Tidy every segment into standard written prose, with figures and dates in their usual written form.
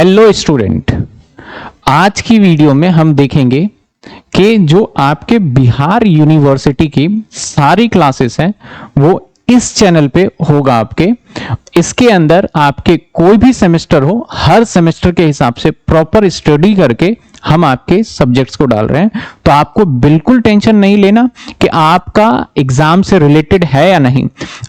Hello student, आज की video में हम देखेंगे कि जो आपके बिहार यूनिवर्सिटी की सारी क्लासेस हैं वो इस चैनल पे होगा आपके। इसके अंदर आपके कोई भी सेमेस्टर हो, हर सेमेस्टर के हिसाब से प्रॉपर स्टडी करके हम आपके सब्जेक्ट्स को डाल रहे हैं। तो आपको बिल्कुल टेंशन नहीं लेना कि आपका एग्जाम से रिलेटेड है या नहीं।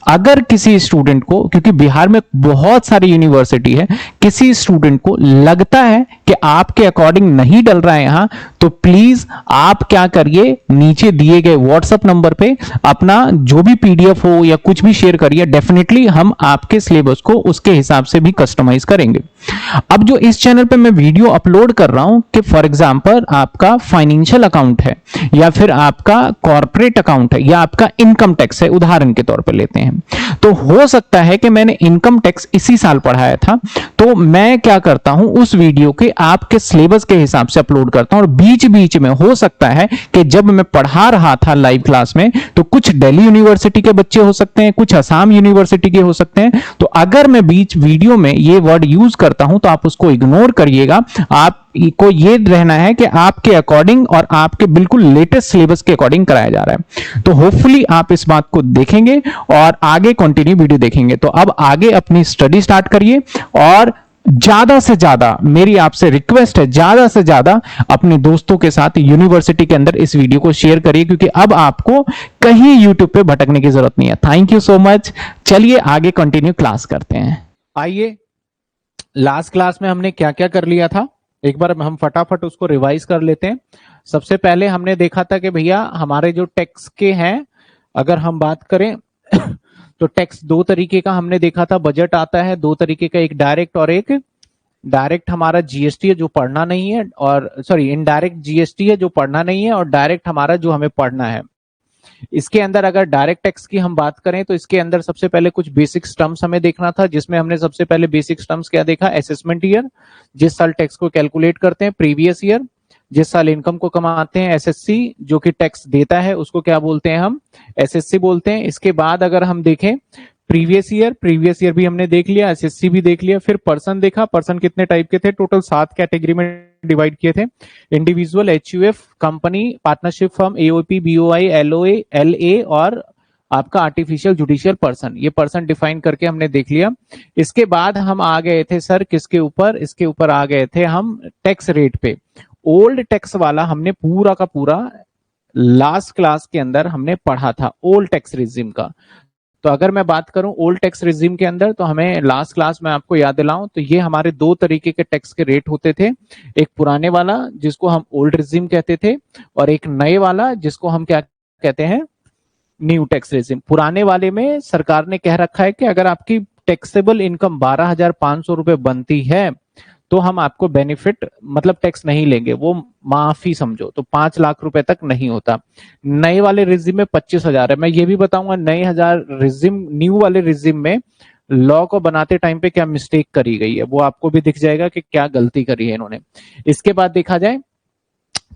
अगर किसी स्टूडेंट को, क्योंकि बिहार में बहुत सारी यूनिवर्सिटी है, किसी स्टूडेंट को लगता है कि आपके अकॉर्डिंग नहीं डल रहा है यहां, तो प्लीज आप क्या करिए, नीचे दिए गए व्हाट्सएप नंबर पे अपना जो भी पीडीएफ हो या कुछ भी शेयर करिए। डेफिनेटली हम आपके सिलेबस को उसके हिसाब से भी कस्टमाइज करेंगे। अब जो इस चैनल पे मैं वीडियो अपलोड कर रहा हूं कि फॉर एग्जांपल आपका फाइनेंशियल अकाउंट है या फिर आपका कॉर्पोरेट अकाउंट है या आपका इनकम टैक्स है, उदाहरण के तौर पे लेते हैं, तो हो सकता है कि मैंने इनकम टैक्स इसी साल पढ़ाया था, तो मैं क्या करता हूं, उस वीडियो के आपके सिलेबस के हिसाब से अपलोड करता हूं। और बीच बीच में हो सकता है कि जब मैं पढ़ा रहा था लाइव क्लास में, तो कुछ दिल्ली यूनिवर्सिटी के बच्चे हो सकते हैं, कुछ असम यूनिवर्सिटी के हो सकते हैं। तो अगर मैं बीच वीडियो में ये वर्ड यूज करता हूं तो आप उसको इग्नोर करिएगा। आपको ये रहना है कि आपके अकॉर्डिंग और आपके बिल्कुल लेटेस्ट सिलेबस के अकॉर्डिंग कराया जा रहा है। तो होपफुली आप इस बात को देखेंगे और आगे कंटिन्यू वीडियो देखेंगे। तो अब आगे अपनी स्टडी स्टार्ट करिए और ज्यादा से ज्यादा मेरी आपसे रिक्वेस्ट है, ज्यादा से ज्यादा अपने दोस्तों के साथ यूनिवर्सिटी के अंदर इस वीडियो को शेयर करिए, क्योंकि अब आपको कहीं यूट्यूब पे भटकने की जरूरत नहीं है। Thank you so much. चलिए आगे कंटिन्यू क्लास करते हैं। आइए, लास्ट क्लास में हमने क्या क्या कर लिया था, एक बार हम फटाफट उसको रिवाइज कर लेते हैं। सबसे पहले हमने देखा था कि भैया हमारे जो टैक्स के हैं, अगर हम बात करें तो टैक्स दो तरीके का हमने देखा था, बजट आता है दो तरीके का, एक डायरेक्ट और एक डायरेक्ट हमारा जीएसटी है जो पढ़ना नहीं है, और सॉरी इनडायरेक्ट जीएसटी है जो पढ़ना नहीं है, और डायरेक्ट हमारा जो हमें पढ़ना है। इसके अंदर अगर डायरेक्ट टैक्स की हम बात करें तो इसके अंदर सबसे पहले कुछ बेसिक टर्म्स हमें देखना था, जिसमें हमने सबसे पहले बेसिक टर्म्स क्या देखा, असेसमेंट ईयर, जिस साल टैक्स को कैलकुलेट करते हैं, प्रीवियस ईयर, जिस साल इनकम को कमाते हैं, एसएससी जो कि टैक्स देता है उसको क्या बोलते हैं हम, एसएससी बोलते हैं। इसके बाद अगर हम देखें प्रीवियस ईयर भी हमने देख लिया, एसएससी भी देख लिया। फिर पर्सन देखा, पर्सन कितने टाइप के थे, टोटल 7 कैटेगरी में डिवाइड किए थे, individual, HUF, company, partnership firm, AOP, BOI, LOA, LA और आपका आर्टिफिशियल जुडिशियल पर्सन। ये पर्सन डिफाइन करके हमने देख लिया। इसके बाद हम आ गए थे सर किसके ऊपर, इसके ऊपर आ गए थे हम टैक्स रेट पे। ओल्ड टैक्स वाला हमने पूरा का पूरा लास्ट क्लास के अंदर हमने पढ़ा था, ओल्ड टैक्स रिजिम का। तो अगर मैं बात करूं ओल्ड टैक्स रिजिम के अंदर, तो हमें लास्ट क्लास में आपको याद दिलाऊं तो ये हमारे दो तरीके के टैक्स के रेट होते थे, एक पुराने वाला जिसको हम ओल्ड रिजिम कहते थे, और एक नए वाला जिसको हम क्या कहते हैं, न्यू टैक्स रिजिम। पुराने वाले में सरकार ने कह रखा है कि अगर आपकी टैक्सेबल इनकम 12,500 रुपए बनती है तो हम आपको बेनिफिट मतलब टैक्स नहीं लेंगे, वो माफी समझो, तो 5 लाख रुपए तक नहीं होता। नए वाले रिजिम में 25,000 है। मैं ये भी बताऊंगा नए हजार रिजिम, न्यू वाले रिजिम में लॉ को बनाते टाइम पे क्या मिस्टेक करी गई है, वो आपको भी दिख जाएगा कि क्या गलती करी है इन्होंने। इसके बाद देखा जाए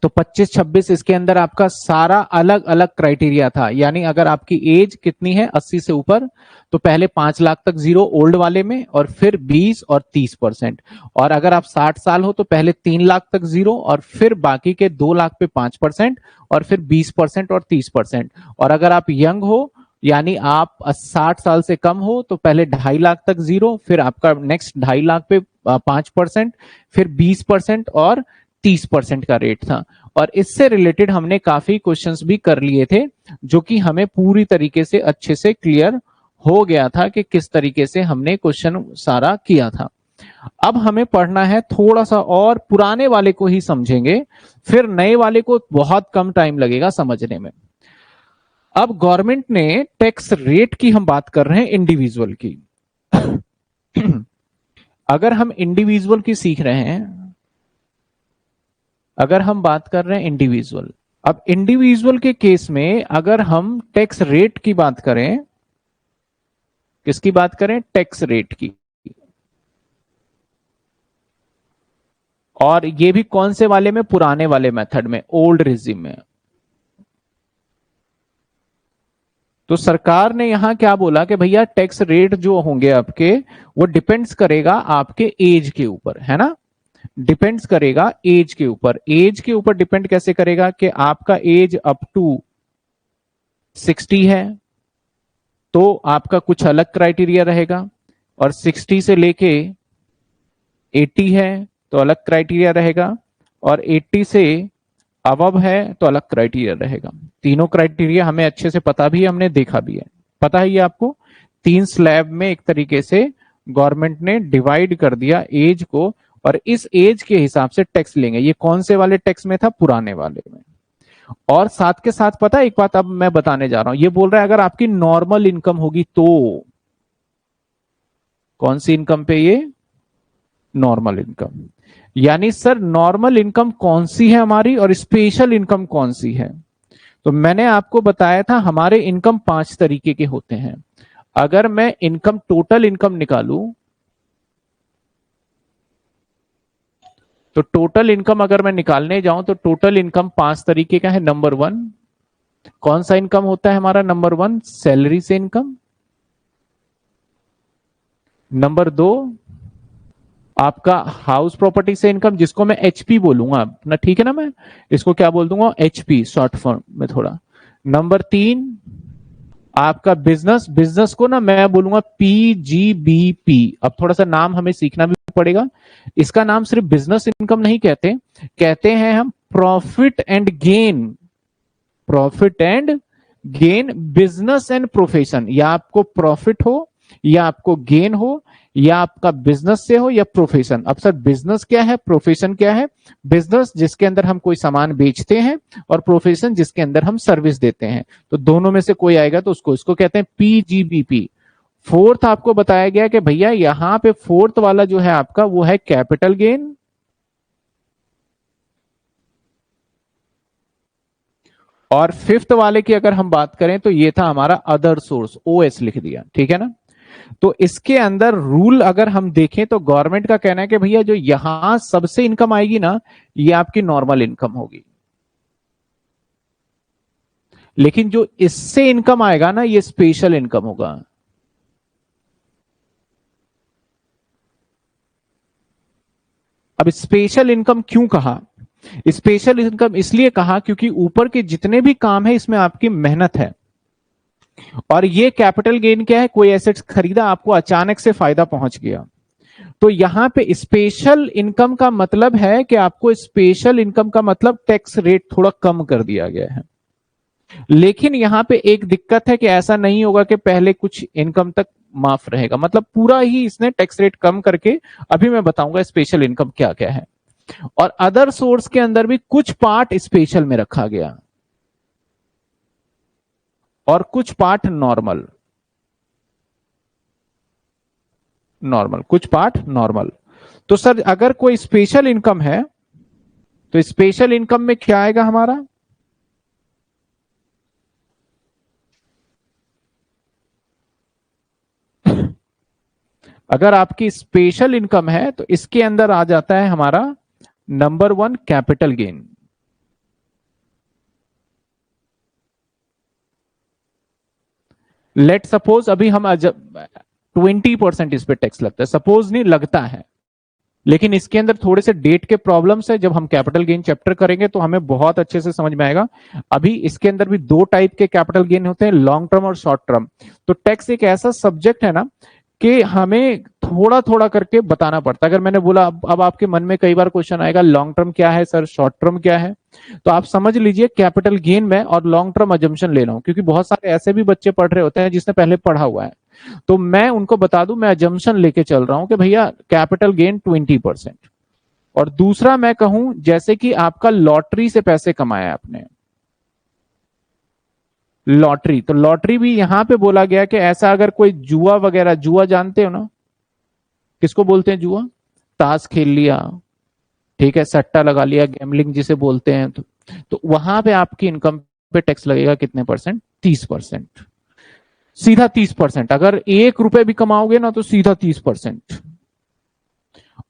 तो 25-26 इसके अंदर आपका सारा अलग अलग क्राइटेरिया था, यानी अगर आपकी एज कितनी है 80 से ऊपर, तो पहले 5 लाख तक जीरो ओल्ड वाले में, और फिर 20 और 30%, और अगर आप 60 साल हो तो पहले 3 लाख तक जीरो, और फिर बाकी के 2 लाख पे 5%, और फिर 20% और 30%। और अगर आप यंग हो यानी आप 60 साल से कम हो तो पहले 2.5 लाख तक जीरो, फिर आपका नेक्स्ट 2.5 लाख पे 5%, फिर 20% और 30% का रेट था। और इससे रिलेटेड हमने काफी क्वेश्चंस भी कर लिए थे, जो कि हमें पूरी तरीके से अच्छे से क्लियर हो गया था कि किस तरीके से हमने क्वेश्चन सारा किया था। अब हमें पढ़ना है थोड़ा सा और, पुराने वाले को ही समझेंगे, फिर नए वाले को बहुत कम टाइम लगेगा समझने में। अब गवर्नमेंट ने टैक्स रेट की हम बात कर रहे हैं, इंडिविजुअल की। अगर हम इंडिविजुअल की सीख रहे हैं, अगर हम बात कर रहे हैं इंडिविजुअल, अब इंडिविजुअल के केस में अगर हम टैक्स रेट की बात करें, किसकी बात करें, टैक्स रेट की, और ये भी कौन से वाले में, पुराने वाले मेथड में, ओल्ड रिजिम में। तो सरकार ने यहां क्या बोला कि भैया टैक्स रेट जो होंगे आपके, वो डिपेंड्स करेगा आपके एज के ऊपर, है ना। डिपेंड्स करेगा एज के ऊपर। एज के ऊपर डिपेंड कैसे करेगा कि आपका एज अप टू 60 है तो आपका कुछ अलग क्राइटेरिया रहेगा, और 60 से लेके 80 है तो अलग क्राइटेरिया रहेगा, और 80 से अबव है तो अलग क्राइटेरिया रहेगा। तीनों क्राइटेरिया हमें अच्छे से पता भी है, हमने देखा भी है। पता है ये आपको? 3 स्लैब में एक तरीके से गवर्नमेंट ने डिवाइड कर दिया एज को, और इस एज के हिसाब से टैक्स लेंगे। ये कौन से वाले टैक्स में था? पुराने वाले में। और साथ के साथ पता है एक बात अब मैं बताने जा रहा हूं, ये बोल रहा है अगर आपकी नॉर्मल इनकम होगी तो। कौन सी इनकम पे? ये नॉर्मल इनकम। यानी सर नॉर्मल इनकम कौन सी है हमारी और स्पेशल इनकम कौन सी है? तो मैंने आपको बताया था हमारे इनकम 5 तरीके के होते हैं। अगर मैं इनकम टोटल इनकम निकालूं तो टोटल इनकम अगर मैं निकालने जाऊं तो टोटल इनकम 5 तरीके का है। नंबर 1 कौन सा इनकम होता है हमारा? नंबर 1 सैलरी से इनकम। नंबर 2 आपका हाउस प्रॉपर्टी से इनकम, जिसको मैं एचपी बोलूंगा ना, ठीक है ना, मैं इसको क्या बोल दूंगा? एचपी, शॉर्ट फॉर्म में थोड़ा। नंबर 3 आपका बिजनेस, बिजनेस को ना मैं बोलूंगा पीजीबीपी। अब थोड़ा सा नाम हमें सीखना भी पड़ेगा। इसका नाम सिर्फ बिजनेस इनकम नहीं कहते, कहते हैं हम profit and gain. Profit and gain, business and profession. या आपको प्रॉफिट हो या आपको गेन हो या आपका बिजनेस से हो या प्रोफेशन। अब सर बिजनेस क्या है, प्रोफेशन क्या है? बिजनेस जिसके अंदर हम कोई सामान बेचते हैं, और प्रोफेशन जिसके अंदर हम सर्विस देते हैं। तो दोनों में से कोई आएगा तो इसको कहते हैं पीजीबीपी। फोर्थ आपको बताया गया कि भैया यहां पे फोर्थ वाला जो है आपका वो है कैपिटल गेन। और फिफ्थ वाले की अगर हम बात करें तो ये था हमारा अदर सोर्स, ओएस लिख दिया, ठीक है ना। तो इसके अंदर रूल अगर हम देखें तो गवर्नमेंट का कहना है कि भैया जो यहां सबसे इनकम आएगी ना, ये आपकी नॉर्मल इनकम होगी, लेकिन जो इससे इनकम आएगा ना, ये स्पेशल इनकम होगा। अब स्पेशल इनकम क्यों कहा? स्पेशल इनकम इसलिए कहा क्योंकि ऊपर के जितने भी काम है इसमें आपकी मेहनत है। और ये कैपिटल गेन क्या है? कोई एसेट्स खरीदा, आपको अचानक से फायदा पहुंच गया। तो यहां पे स्पेशल इनकम का मतलब है कि आपको स्पेशल इनकम का मतलब टैक्स रेट थोड़ा कम कर दिया गया है। लेकिन यहां पे एक दिक्कत है कि ऐसा नहीं होगा कि पहले कुछ इनकम तक माफ रहेगा, मतलब पूरा ही इसने टैक्स रेट कम करके, अभी मैं बताऊंगा स्पेशल इनकम क्या क्या है। और अदर सोर्स के अंदर भी कुछ पार्ट स्पेशल में रखा गया और कुछ पार्ट नॉर्मल, कुछ पार्ट नॉर्मल। तो सर अगर कोई स्पेशल इनकम है तो स्पेशल इनकम में क्या आएगा हमारा? अगर आपकी स्पेशल इनकम है तो इसके अंदर आ जाता है हमारा number 1 capital gain. Let suppose अभी हम 20% इस पे टैक्स लगता है, सपोज नहीं लगता है, लेकिन इसके अंदर थोड़े से डेट के प्रॉब्लम्स है। जब हम कैपिटल गेन चैप्टर करेंगे तो हमें बहुत अच्छे से समझ में आएगा। अभी इसके अंदर भी 2 टाइप के कैपिटल गेन होते हैं, लॉन्ग टर्म और शॉर्ट टर्म। तो टैक्स एक ऐसा सब्जेक्ट है ना कि हमें थोड़ा थोड़ा करके बताना पड़ता है। अगर मैंने बोला अब आपके मन में कई बार क्वेश्चन आएगा लॉन्ग टर्म क्या है सर, शॉर्ट टर्म क्या है, तो आप समझ लीजिए कैपिटल गेन में और लॉन्ग टर्म अजम्पशन ले रहा हूं, क्योंकि बहुत सारे ऐसे भी बच्चे पढ़ रहे होते हैं जिसने पहले पढ़ा हुआ है। तो मैं उनको बता दूं, मैं अजम्पशन लेके चल रहा हूं कि भैया कैपिटल गेन 20%। और दूसरा मैं कहूं जैसे कि आपका लॉटरी से पैसे कमाए आपने, लॉटरी, तो लॉटरी भी यहां पे बोला गया कि ऐसा अगर कोई जुआ वगैरह, जुआ जानते हो ना, किसको बोलते हैं जुआ? ताश खेल लिया, ठीक है, सट्टा लगा लिया, गैमलिंग जिसे बोलते हैं, तो वहां पे आपकी इनकम पे टैक्स लगेगा कितने परसेंट? 30%, सीधा 30%। अगर 1 रुपए भी कमाओगे ना तो सीधा 30%।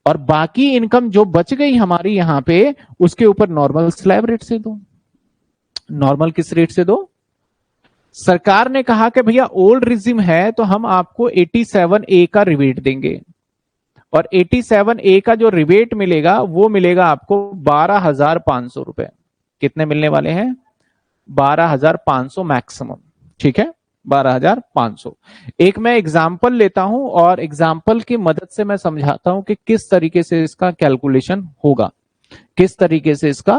और बाकी इनकम जो बच गई हमारी यहां पे, उसके ऊपर नॉर्मल स्लैब रेट से दो। नॉर्मल किस रेट से दो? सरकार ने कहा कि भैया ओल्ड रिजिम है तो हम आपको 87A का रिबेट देंगे। और 87A का जो रिबेट मिलेगा वो मिलेगा आपको 12,500 रुपए। कितने मिलने वाले हैं? 12,500 मैक्सिमम। ठीक है, 12,500। एक मैं एग्जाम्पल लेता हूं और एग्जाम्पल की मदद से मैं समझाता हूं कि किस तरीके से इसका कैलकुलेशन होगा, किस तरीके से इसका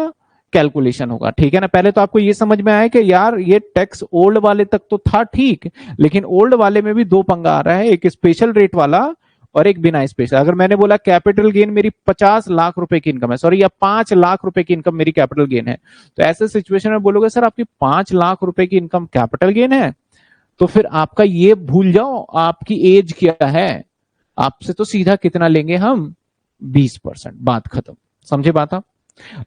कैलकुलेशन होगा। ठीक है ना, पहले तो आपको ये समझ में आया कि यार ये टैक्स ओल्ड वाले तक तो था ठीक, लेकिन ओल्ड वाले में भी दो पंगा आ रहा है, एक स्पेशल रेट वाला और एक बिना स्पेशल। अगर मैंने बोला कैपिटल गेन मेरी 50 लाख रुपए की इनकम है, सॉरी, या 5 लाख रुपए की इनकम मेरी कैपिटल गेन है, तो ऐसे सिचुएशन में बोलोगे सर आपकी 5 लाख रुपए की इनकम कैपिटल गेन है, तो फिर आपका ये भूल जाओ आपकी एज क्या है, आपसे तो सीधा कितना लेंगे हम? 20%, बात खत्म। समझे बात आप?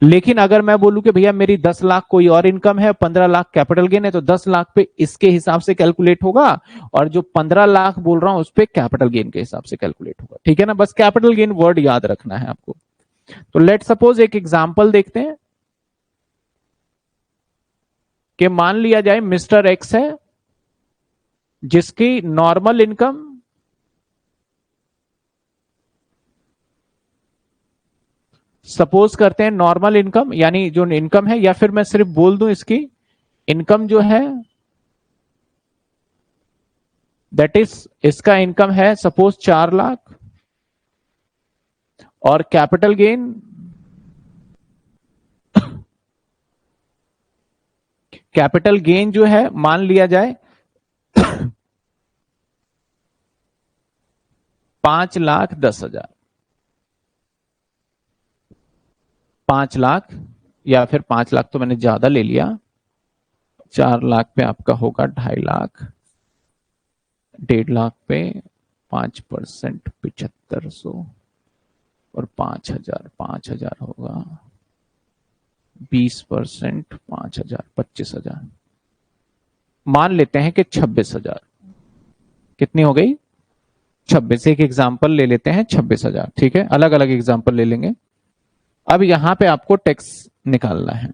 लेकिन अगर मैं बोलूं कि भैया मेरी 10 लाख कोई और इनकम है, 15 लाख कैपिटल गेन है, तो 10 लाख पे इसके हिसाब से कैलकुलेट होगा, और जो 15 लाख बोल रहा हूं उस पे कैपिटल गेन के हिसाब से कैलकुलेट होगा। ठीक है ना, बस कैपिटल गेन वर्ड याद रखना है आपको। तो लेट सपोज एक एग्जांपल देखते हैं कि मान लिया जाए मिस्टर एक्स है जिसकी नॉर्मल इनकम सपोज करते हैं, नॉर्मल इनकम यानी जो इनकम है, या फिर मैं सिर्फ बोल दूं इसकी इनकम जो है दैट इज, इसका इनकम है सपोज 4 लाख, और कैपिटल गेन कैपिटल गेन जो है मान लिया जाए 5,10,000, 5 लाख, या फिर 5 लाख तो मैंने ज्यादा ले लिया, 4 लाख पे आपका होगा 2.5 लाख, 1.5 लाख पे 5% 7,500, और 5,000 होगा 20%, 5,000 25,000, मान लेते हैं कि 26,000। कितनी हो गई? 26। एक एग्जाम्पल ले लेते हैं 26,000। ठीक है, अलग अलग एग्जाम्पल ले लेंगे। अब यहां पे आपको टैक्स निकालना है।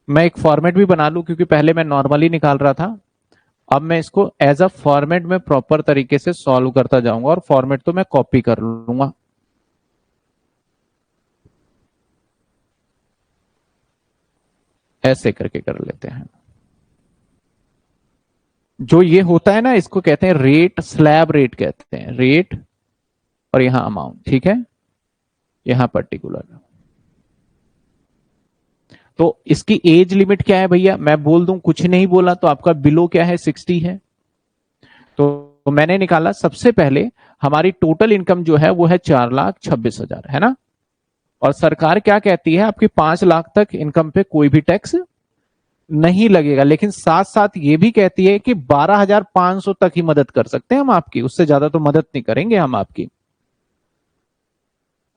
मैं एक फॉर्मेट भी बना लूं, क्योंकि पहले मैं नॉर्मली निकाल रहा था, अब मैं इसको एज अ फॉर्मेट में प्रॉपर तरीके से सॉल्व करता जाऊंगा, और फॉर्मेट तो मैं कॉपी कर लूंगा। ऐसे करके कर लेते हैं। जो ये होता है ना, इसको कहते हैं रेट, स्लैब रेट कहते हैं, रेट, और यहां अमाउंट। ठीक है, यहां पर्टिकुलर। तो इसकी एज लिमिट क्या है भैया? मैं बोल दूं, कुछ नहीं बोला तो आपका बिलो क्या है? 60 है। तो मैंने निकाला, सबसे पहले हमारी टोटल इनकम जो है वो है 4,26,000, है ना। और सरकार क्या कहती है, आपकी 5 लाख तक इनकम पे कोई भी टैक्स नहीं लगेगा, लेकिन साथ साथ ये भी कहती है कि 12,500 तक ही मदद कर सकते हैं हम आपकी, उससे ज्यादा तो मदद नहीं करेंगे हम आपकी।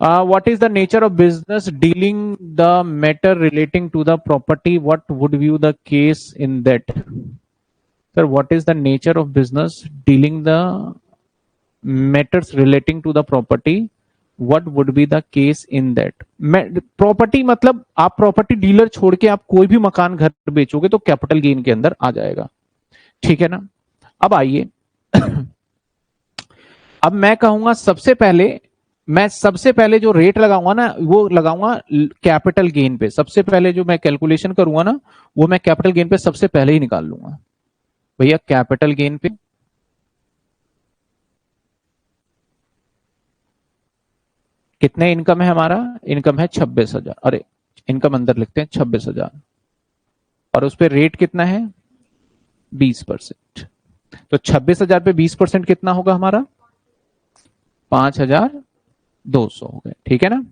What is the nature of business dealing the matter relating to the property? What would be the case in that? Sir, what is the nature of business dealing the matters relating to the property? What would be the case in that? Property मतलब आप property dealer छोड़ के आप कोई भी मकान घर बेचोगे तो कैपिटल गेन के अंदर आ जाएगा। ठीक है ना। अब आइए अब मैं कहूंगा सबसे पहले जो रेट लगाऊंगा ना, वो लगाऊंगा कैपिटल गेन पे। सबसे पहले जो मैं कैलकुलेशन करूंगा ना, वो मैं कैपिटल गेन पे सबसे पहले ही निकाल लूंगा। भैया कैपिटल गेन पे कितने इनकम है? हमारा इनकम है 26,000, अरे इनकम अंदर लिखते हैं 26,000, और उस पर रेट कितना है? 20%। तो 26,000 पे 20% कितना होगा हमारा? 5,200 हो गए। ठीक है ना।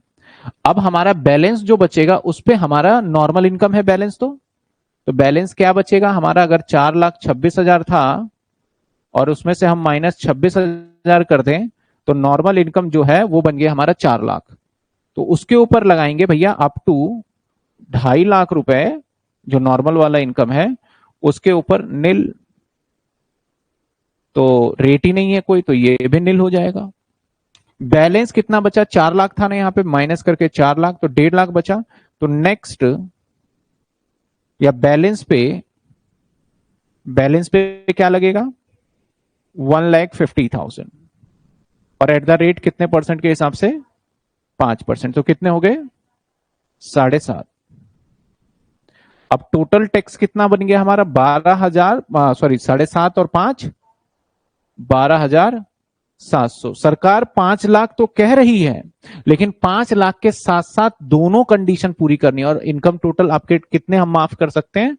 अब हमारा बैलेंस जो बचेगा उस पे हमारा नॉर्मल इनकम है बैलेंस, तो बैलेंस क्या बचेगा हमारा? अगर 4,26,000 था और उसमें से हम माइनस 26,000 कर दें, तो नॉर्मल इनकम जो है वो बन गया हमारा 4 लाख। तो उसके ऊपर लगाएंगे भैया अप टू 2.5 लाख रुपए, जो नॉर्मल वाला इनकम है उसके ऊपर नील, तो रेट ही नहीं है कोई, तो ये भी नील हो जाएगा। बैलेंस कितना बचा? 4 लाख था ना, यहां पे माइनस करके 4 लाख, तो 1.5 लाख बचा। तो नेक्स्ट या बैलेंस पे क्या लगेगा? 1,50,000। और एट द रेट कितने परसेंट के हिसाब से? 5%। तो कितने हो गए? 7.5। अब टोटल टैक्स कितना बन गया हमारा? 12,000, सॉरी 7.5 और 5, 12,700। सरकार 5 लाख तो कह रही है, लेकिन 5 लाख के साथ साथ दोनों कंडीशन पूरी करनी है। और इनकम टोटल आपके कितने हम माफ कर सकते हैं?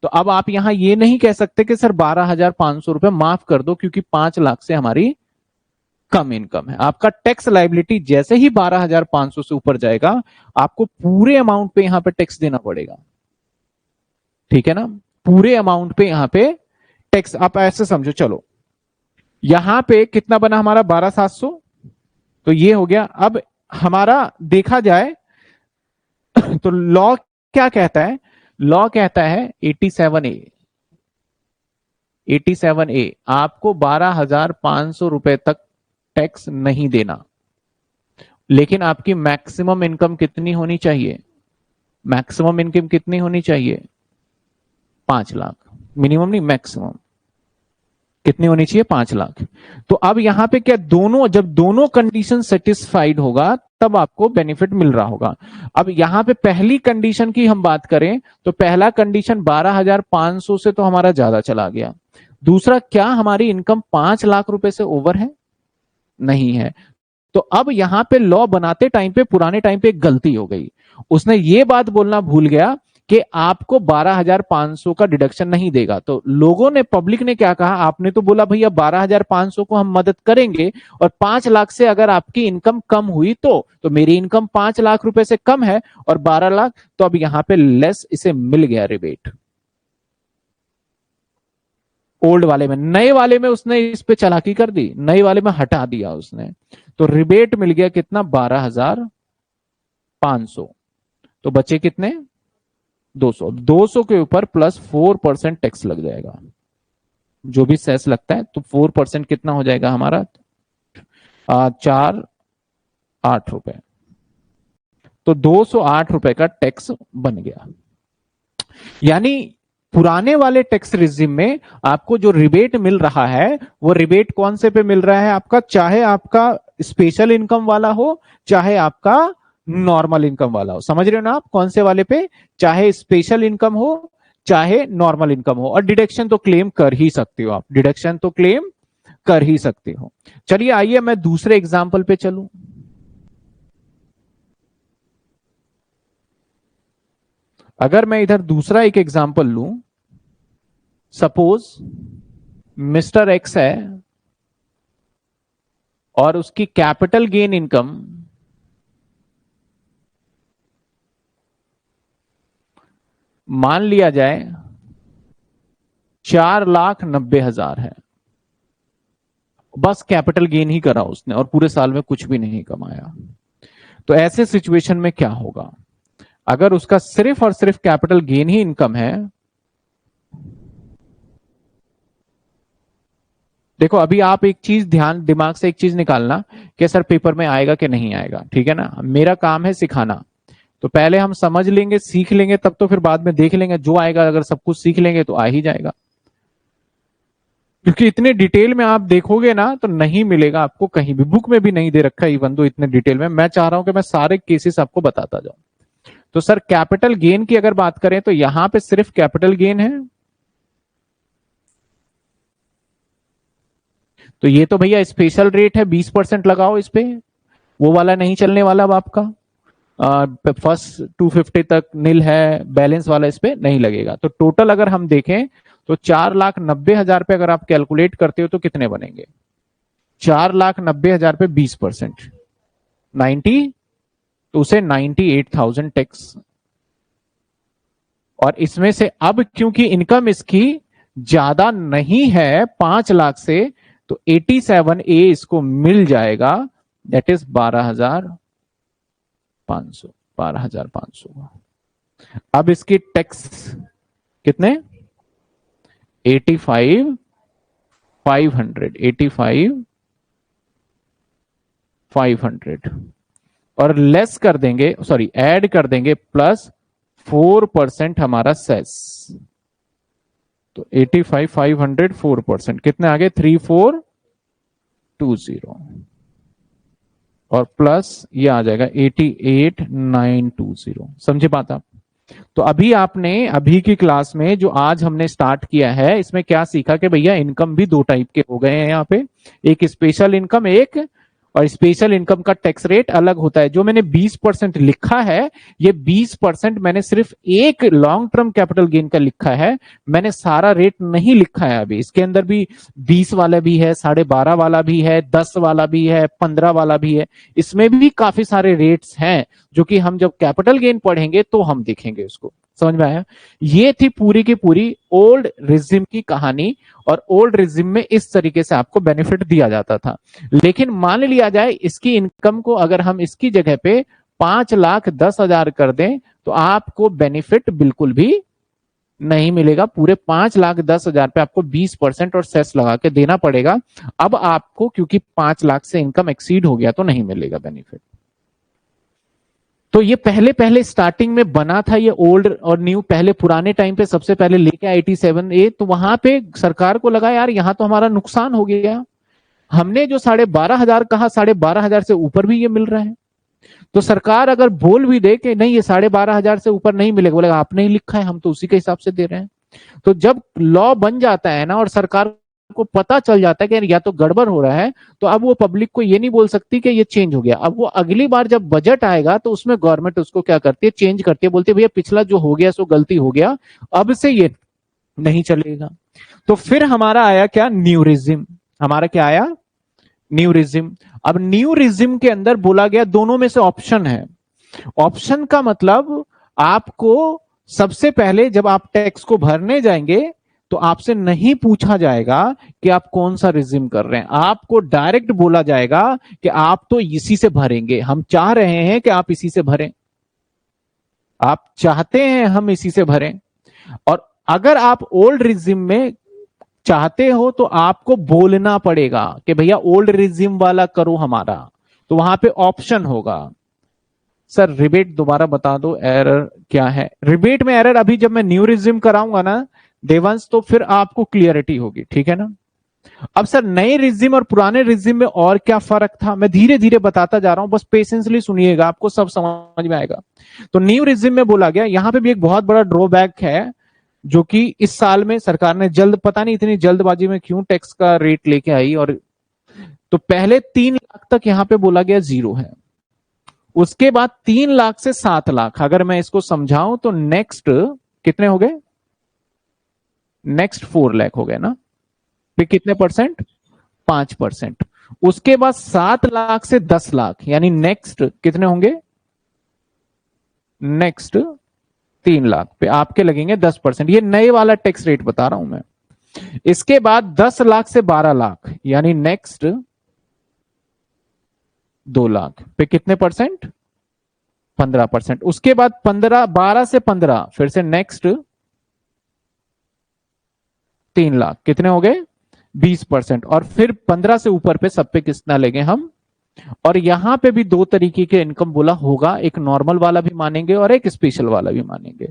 तो अब आप यहां ये नहीं कह सकते कि सर 12,500 रुपए माफ कर दो, क्योंकि 5 लाख से हमारी कम इनकम है। आपका टैक्स लाइबिलिटी जैसे ही 12,500 से ऊपर जाएगा, आपको पूरे अमाउंट पे यहां पे टैक्स देना पड़ेगा। ठीक है ना? पूरे अमाउंट पे यहां पे टैक्स। आप ऐसे समझो, चलो यहां पे कितना बना हमारा? 12,700। तो ये हो गया। अब हमारा देखा जाए तो लॉ क्या कहता है? लॉ कहता है 87A, 87A आपको 12,500 रुपए तक टैक्स नहीं देना, लेकिन आपकी मैक्सिमम इनकम कितनी होनी चाहिए? मैक्सिमम इनकम कितनी होनी चाहिए? 5 लाख। मिनिमम नहीं, मैक्सिमम कितनी होनी चाहिए? 5 लाख। तो अब यहां पे क्या, दोनों, जब दोनों कंडीशन सेटिस्फाइड होगा तब आपको बेनिफिट मिल रहा होगा। अब यहां पे पहली कंडीशन की हम बात करें तो पहला कंडीशन 12,500 से तो हमारा ज्यादा चला गया। दूसरा, क्या हमारी इनकम 5 लाख रुपए से ओवर है? नहीं है। तो अब यहां पे लॉ बनाते टाइम पे, पुराने टाइम पे एक गलती हो गई। उसने ये बात बोलना भूल गया कि आपको 12,500 का डिडक्शन नहीं देगा। तो लोगों ने, पब्लिक ने क्या कहा? आपने तो बोला भैया 12,500 को हम मदद करेंगे, और 5 लाख से अगर आपकी इनकम कम हुई तो मेरी इनकम 5 लाख रुपए से कम है और 12 लाख, तो अब यहां पे लेस इसे मिल गया रिबेट। ओल्ड वाले में, नए वाले में उसने इस पे चालाकी कर दी, नए वाले में हटा दिया उसने। तो रिबेट मिल गया कितना? 12,500। तो बचे कितने? 200। 200 के ऊपर प्लस 4% टैक्स लग जाएगा, जो भी सेस लगता है। तो 4% कितना हो जाएगा हमारा? 408 रुपए। तो 208 रुपए का टैक्स बन गया। यानी पुराने वाले टैक्स रिजिम में आपको जो रिबेट मिल रहा है, वो रिबेट कौन से पे मिल रहा है आपका? चाहे आपका स्पेशल इनकम वाला हो, चाहे आपका नॉर्मल इनकम वाला हो। समझ रहे हो ना आप? कौन से वाले पे? चाहे स्पेशल इनकम हो, चाहे नॉर्मल इनकम हो। और डिडक्शन तो क्लेम कर ही सकते हो आप, डिडक्शन तो क्लेम कर ही सकते हो। चलिए आइए मैं दूसरे एग्जाम्पल पे चलूं। अगर मैं इधर दूसरा एक एग्जाम्पल लूं, सपोज मिस्टर एक्स है और उसकी कैपिटल गेन इनकम मान लिया जाए 4,90,000 है। बस कैपिटल गेन ही करा उसने और पूरे साल में कुछ भी नहीं कमाया। तो ऐसे सिचुएशन में क्या होगा? अगर उसका सिर्फ और सिर्फ कैपिटल गेन ही इनकम है, देखो अभी आप एक चीज ध्यान, दिमाग से एक चीज निकालना कि सर पेपर में आएगा कि नहीं आएगा। ठीक है ना? मेरा काम है सिखाना, तो पहले हम समझ लेंगे, सीख लेंगे, तब तो फिर बाद में देख लेंगे जो आएगा। अगर सब कुछ सीख लेंगे तो आ ही जाएगा, क्योंकि इतने डिटेल में आप देखोगे ना तो नहीं मिलेगा आपको कहीं भी, बुक में भी नहीं दे रखा इवन दो इतने डिटेल में। मैं चाह रहा हूं कि मैं सारे केसेस आपको बताता जाऊं। तो सर कैपिटल गेन की अगर बात करें तो यहां पे सिर्फ कैपिटल गेन है, तो ये तो भैया स्पेशल रेट है, 20% लगाओ इस पे, वो वाला नहीं चलने वाला अब आपका। फर्स्ट 250 तक नील है, बैलेंस वाला इस पे नहीं लगेगा। तो टोटल अगर हम देखें तो 4,90,000 पे अगर आप कैलकुलेट करते हो तो कितने बनेंगे? 4,90,000 पे 20%, 90, तो उसे 98,000 टैक्स। और इसमें से अब क्योंकि इनकम इसकी ज्यादा नहीं है 5 लाख से, तो 87A इसको मिल जाएगा, दैट इज 12,500, 12,500। अब इसकी टैक्स कितने? 85,500, 85,500 और लेस कर देंगे, सॉरी ऐड कर देंगे प्लस 4% हमारा सेस। तो 85,500 4% कितने आ गए? 3420। और प्लस ये आ जाएगा 88,920। समझे बात आप? तो अभी आपने अभी की क्लास में जो आज हमने स्टार्ट किया है इसमें क्या सीखा कि भैया इनकम भी दो टाइप के हो गए हैं यहाँ पे, एक स्पेशल इनकम, एक और स्पेशल इनकम का टैक्स रेट अलग होता है। जो मैंने 20% लिखा है, ये 20% मैंने सिर्फ एक लॉन्ग टर्म कैपिटल गेन का लिखा है, मैंने सारा रेट नहीं लिखा है। अभी इसके अंदर भी 20 वाला भी है, 12.5 वाला भी है, 10 वाला भी है, 15 वाला भी है, इसमें भी काफी सारे रेट्स हैं जो कि हम जब कैपिटल गेन पढ़ेंगे तो हम देखेंगे उसको। समझ में आया? ये थी पूरी की पूरी ओल्ड रिजिम की कहानी, और ओल्ड रिजिम में इस तरीके से आपको बेनिफिट दिया जाता था। लेकिन मान लिया जाए इसकी इनकम को अगर हम इसकी जगह पे 5,10,000 कर दें तो आपको बेनिफिट बिल्कुल भी नहीं मिलेगा। पूरे 5,10,000 पे आपको 20% और सेस लगा के देना पड़ेगा। अब आपको क्योंकि 5 लाख से इनकम एक्सीड हो गया तो नहीं मिलेगा बेनिफिट। तो ये पहले पहले स्टार्टिंग में बना था ये ओल्ड और न्यू, पहले पुराने टाइम पे सबसे पहले लेके 87A, तो वहां पे सरकार को लगा यार यहां तो हमारा नुकसान हो गया, हमने जो 12,500 कहा 12,500 से ऊपर भी ये मिल रहा है। तो सरकार अगर बोल भी दे कि नहीं ये 12,500 से ऊपर नहीं मिलेगा, बोलेगा आपने ही लिखा है, हम तो उसी के हिसाब से दे रहे हैं। तो जब लॉ बन जाता है ना और सरकार को पता चल जाता है कि या तो गड़बड़ हो रहा है, तो अब वो पब्लिक को ये नहीं बोल सकती कि ये चेंज हो गया। अब वो अगली बार जब बजट आएगा तो उसमें गवर्नमेंट उसको क्या करती है, चेंज करती है, बोलती है भैया पिछला जो हो गया सो गलती हो गया, अब से ये नहीं चलेगा। तो फिर हमारा आया क्या, न्यू रिजिम। हमारा क्या आया, न्यू रिजिम। अब न्यू रिजिम के अंदर बोला गया दोनों में से ऑप्शन है। ऑप्शन का मतलब आपको सबसे पहले जब आप टैक्स को भरने जाएंगे तो आपसे नहीं पूछा जाएगा कि आप कौन सा रिज्यूम कर रहे हैं, आपको डायरेक्ट बोला जाएगा कि आप तो इसी से भरेंगे, हम चाह रहे हैं कि आप इसी से भरें, आप चाहते हैं हम इसी से भरें। और अगर आप ओल्ड रिज्यूम में चाहते हो तो आपको बोलना पड़ेगा कि भैया ओल्ड रिज्यूम वाला करो हमारा, तो वहां पे ऑप्शन होगा। सर रिबेट दोबारा बता दो, एरर क्या है? रिबेट में एरर अभी जब मैं न्यू रिज्यूम कराऊंगा ना देवंश, तो फिर आपको क्लियरिटी होगी, ठीक है ना। अब सर नए रिज्यूम और पुराने रिज्यूम में और क्या फर्क था, मैं धीरे धीरे बताता जा रहा हूं, बस पेशेंसली सुनिएगा, आपको सब समझ में आएगा। तो न्यू रिज्यूम में बोला गया, यहां पे भी एक बहुत बड़ा ड्रॉबैक है जो कि इस साल में सरकार ने पता नहीं इतनी जल्दबाजी में क्यों टैक्स का रेट लेके आई। और तो पहले 3 लाख तक यहां पे बोला गया 0 है, उसके बाद 3 लाख से 7 लाख, अगर मैं इसको समझाऊं तो नेक्स्ट कितने हो गए, नेक्स्ट 4 लाख हो गए ना, फिर कितने परसेंट, 5%। उसके बाद 7 लाख से 10 लाख यानी नेक्स्ट कितने होंगे, नेक्स्ट 3 लाख पे आपके लगेंगे 10%, ये नए वाला टैक्स रेट बता रहा हूं मैं। इसके बाद 10 लाख से 12 लाख यानी नेक्स्ट 2 लाख पे कितने परसेंट, 15%। उसके बाद 12 से 15 फिर से नेक्स्ट 3 लाख कितने हो गए, 20%। और फिर 15 से ऊपर पे सब पे कितना लेंगे हम। और यहां पे भी 2 तरीके के इनकम बोला होगा, एक नॉर्मल वाला भी मानेंगे और एक स्पेशल वाला भी मानेंगे।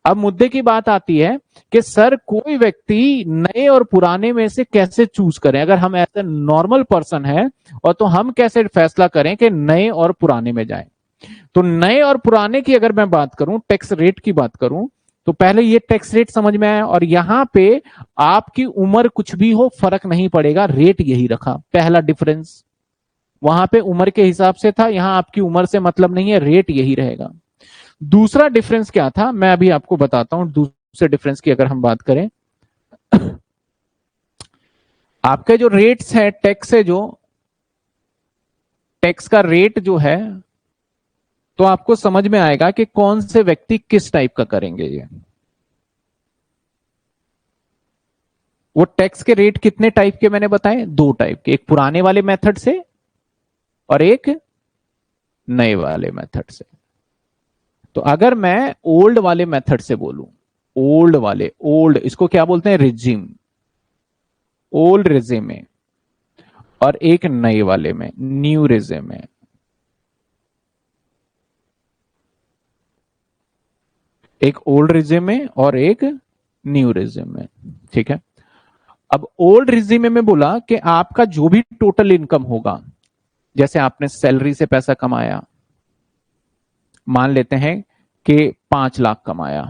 अब मुद्दे की बात आती है कि सर कोई व्यक्ति नए और पुराने में से कैसे चूज करें, अगर हम ऐसे नॉर्मल पर्सन है और तो हम कैसे फैसला करें कि नए और पुराने में जाएं। तो नए और पुराने की अगर मैं बात करूं, टैक्स रेट की बात करूं, तो पहले ये टैक्स रेट समझ में आया। और यहां पे आपकी उम्र कुछ भी हो फर्क नहीं पड़ेगा, रेट यही रखा, पहला डिफरेंस। वहां पे उम्र के हिसाब से था, यहां आपकी उम्र से मतलब नहीं है, रेट यही रहेगा। दूसरा डिफरेंस क्या था मैं अभी आपको बताता हूं। दूसरे डिफरेंस की अगर हम बात करें, आपके जो रेट्स है, टैक्स है, जो टैक्स का रेट जो है, तो आपको समझ में आएगा कि कौन से व्यक्ति किस टाइप का करेंगे। ये वो टैक्स के रेट कितने टाइप के मैंने बताए, 2 टाइप के, एक पुराने वाले मेथड से और एक नए वाले मेथड से। तो अगर मैं ओल्ड वाले मेथड से बोलूं, ओल्ड वाले, ओल्ड इसको क्या बोलते हैं, रिजिम, ओल्ड रिजिम में, और एक नए वाले में, न्यू रिजिम में। एक ओल्ड रिजिम में और एक न्यू रिजिम में, ठीक है। अब ओल्ड रिजिम में बोला कि आपका जो भी टोटल इनकम होगा जैसे आपने सैलरी से पैसा कमाया, मान लेते हैं कि 5 लाख कमाया।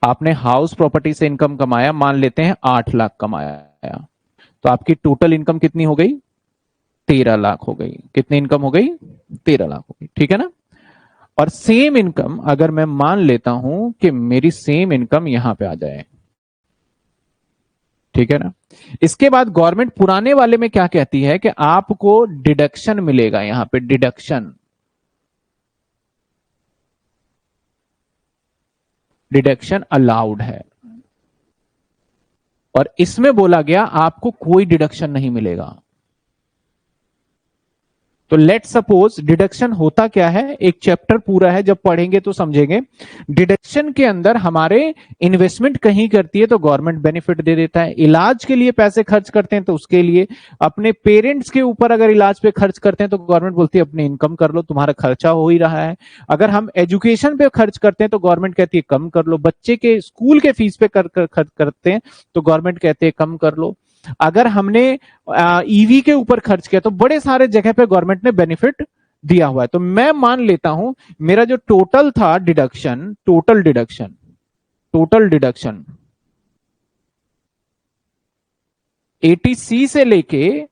आपने हाउस प्रॉपर्टी से इनकम कमाया, मान लेते हैं 8 लाख कमाया, तो आपकी टोटल इनकम कितनी हो गई? 13 लाख हो गई। कितनी इनकम हो गई? 13 लाख हो गई, ठीक है ना। और सेम इनकम अगर मैं मान लेता हूं कि मेरी सेम इनकम यहां पे आ जाए, ठीक है ना। इसके बाद गवर्नमेंट पुराने वाले में क्या कहती है कि आपको डिडक्शन मिलेगा, यहां पे डिडक्शन, डिडक्शन अलाउड है। और इसमें बोला गया आपको कोई डिडक्शन नहीं मिलेगा। तो लेट सपोज डिडक्शन होता क्या है, एक चैप्टर पूरा है, जब पढ़ेंगे तो समझेंगे। डिडक्शन के अंदर हमारे इन्वेस्टमेंट कहीं करती है तो गवर्नमेंट बेनिफिट दे देता है, इलाज के लिए पैसे खर्च करते हैं तो उसके लिए, अपने पेरेंट्स के ऊपर अगर इलाज पे खर्च करते हैं तो गवर्नमेंट बोलती है अपनी इनकम कर लो, तुम्हारा खर्चा हो ही रहा है। अगर हम एजुकेशन पे खर्च करते हैं तो गवर्नमेंट कहती है कम कर लो, बच्चे के स्कूल के फीस पे खर्च करते हैं तो गवर्नमेंट कहते हैं कम कर लो। अगर हमने ईवी के ऊपर खर्च किया तो बड़े सारे जगह पे गवर्नमेंट ने बेनिफिट दिया हुआ है। तो मैं मान लेता हूं मेरा जो टोटल था डिडक्शन, टोटल डिडक्शन 80C से लेके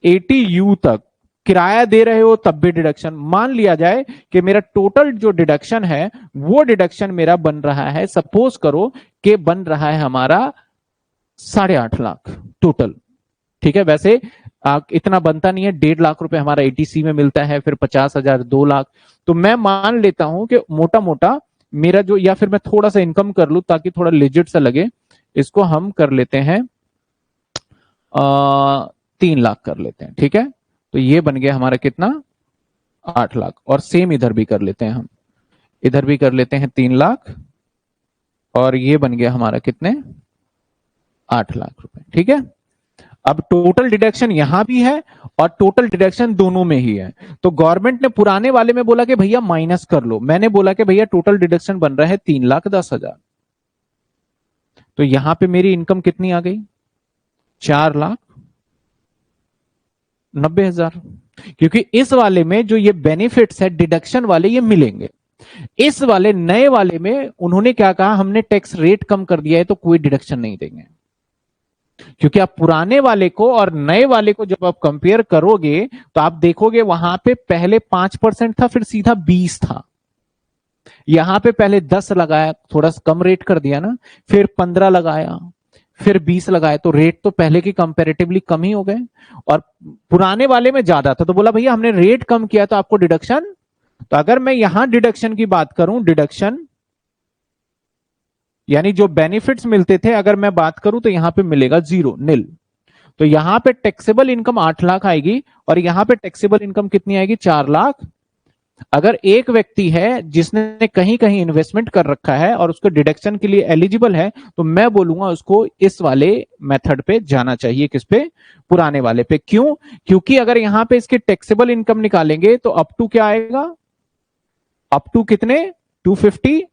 80U तक किराया दे रहे हो तब भी डिडक्शन। मान लिया जाए कि मेरा टोटल जो डिडक्शन है वो डिडक्शन मेरा बन रहा है, सपोज करो कि बन रहा है हमारा 8.5 लाख टोटल, ठीक है। वैसे इतना बनता नहीं है, 1.5 लाख रुपए हमारा 80C में मिलता है, फिर 50,000 2 लाख। तो मैं मान लेता हूं कि मोटा मोटा मेरा जो, या फिर मैं थोड़ा सा इनकम कर लूं ताकि थोड़ा लेजिट सा लगे, इसको हम कर लेते हैं 3 लाख कर लेते हैं, ठीक है। तो ये बन गया हमारा कितना? 8 लाख। और सेम इधर भी कर लेते हैं, हम इधर भी कर लेते हैं 3 लाख, और ये बन गया हमारा कितने? 8 लाख रुपए, ठीक है। अब टोटल डिडक्शन यहां भी है और टोटल डिडक्शन दोनों में ही है। तो गवर्नमेंट ने पुराने वाले में बोला कि भैया माइनस कर लो, मैंने बोला कि भैया टोटल डिडक्शन बन रहा है 3,10,000। तो यहां पे मेरी इनकम कितनी आ गई? 4,90,000। क्योंकि इस वाले में जो ये बेनिफिट्स है डिडक्शन वाले ये मिलेंगे, इस वाले नए वाले में उन्होंने क्या कहा, हमने टैक्स रेट कम कर दिया है तो कोई डिडक्शन नहीं देंगे। क्योंकि आप पुराने वाले को और नए वाले को जब आप कंपेयर करोगे तो आप देखोगे वहां पे पहले 5% था, फिर सीधा 20 था। यहां पे पहले 10 लगाया, थोड़ा सा कम रेट कर दिया ना, फिर 15 लगाया, फिर 20 लगाया, तो रेट तो पहले की कंपेरेटिवली कम ही हो गए। और पुराने वाले में ज्यादा था तो बोला भैया हमने रेट कम किया तो आपको डिडक्शन। तो अगर मैं यहां डिडक्शन की बात करूं, डिडक्शन यानी जो बेनिफिट्स मिलते थे, अगर मैं बात करूं तो यहां पे मिलेगा 0, नील। तो यहां पे टैक्सेबल इनकम 8 लाख आएगी और यहां पे टैक्सेबल इनकम कितनी आएगी? 4 लाख। अगर एक व्यक्ति है जिसने कहीं कहीं इन्वेस्टमेंट कर रखा है और उसको डिडक्शन के लिए एलिजिबल है, तो मैं बोलूंगा उसको इस वाले मेथड पे जाना चाहिए। किस पे? पुराने वाले पे। क्यों? क्योंकि अगर यहां पे इसकी टैक्सेबल इनकम निकालेंगे तो अप टू क्या आएगा? अप टू कितने? 250,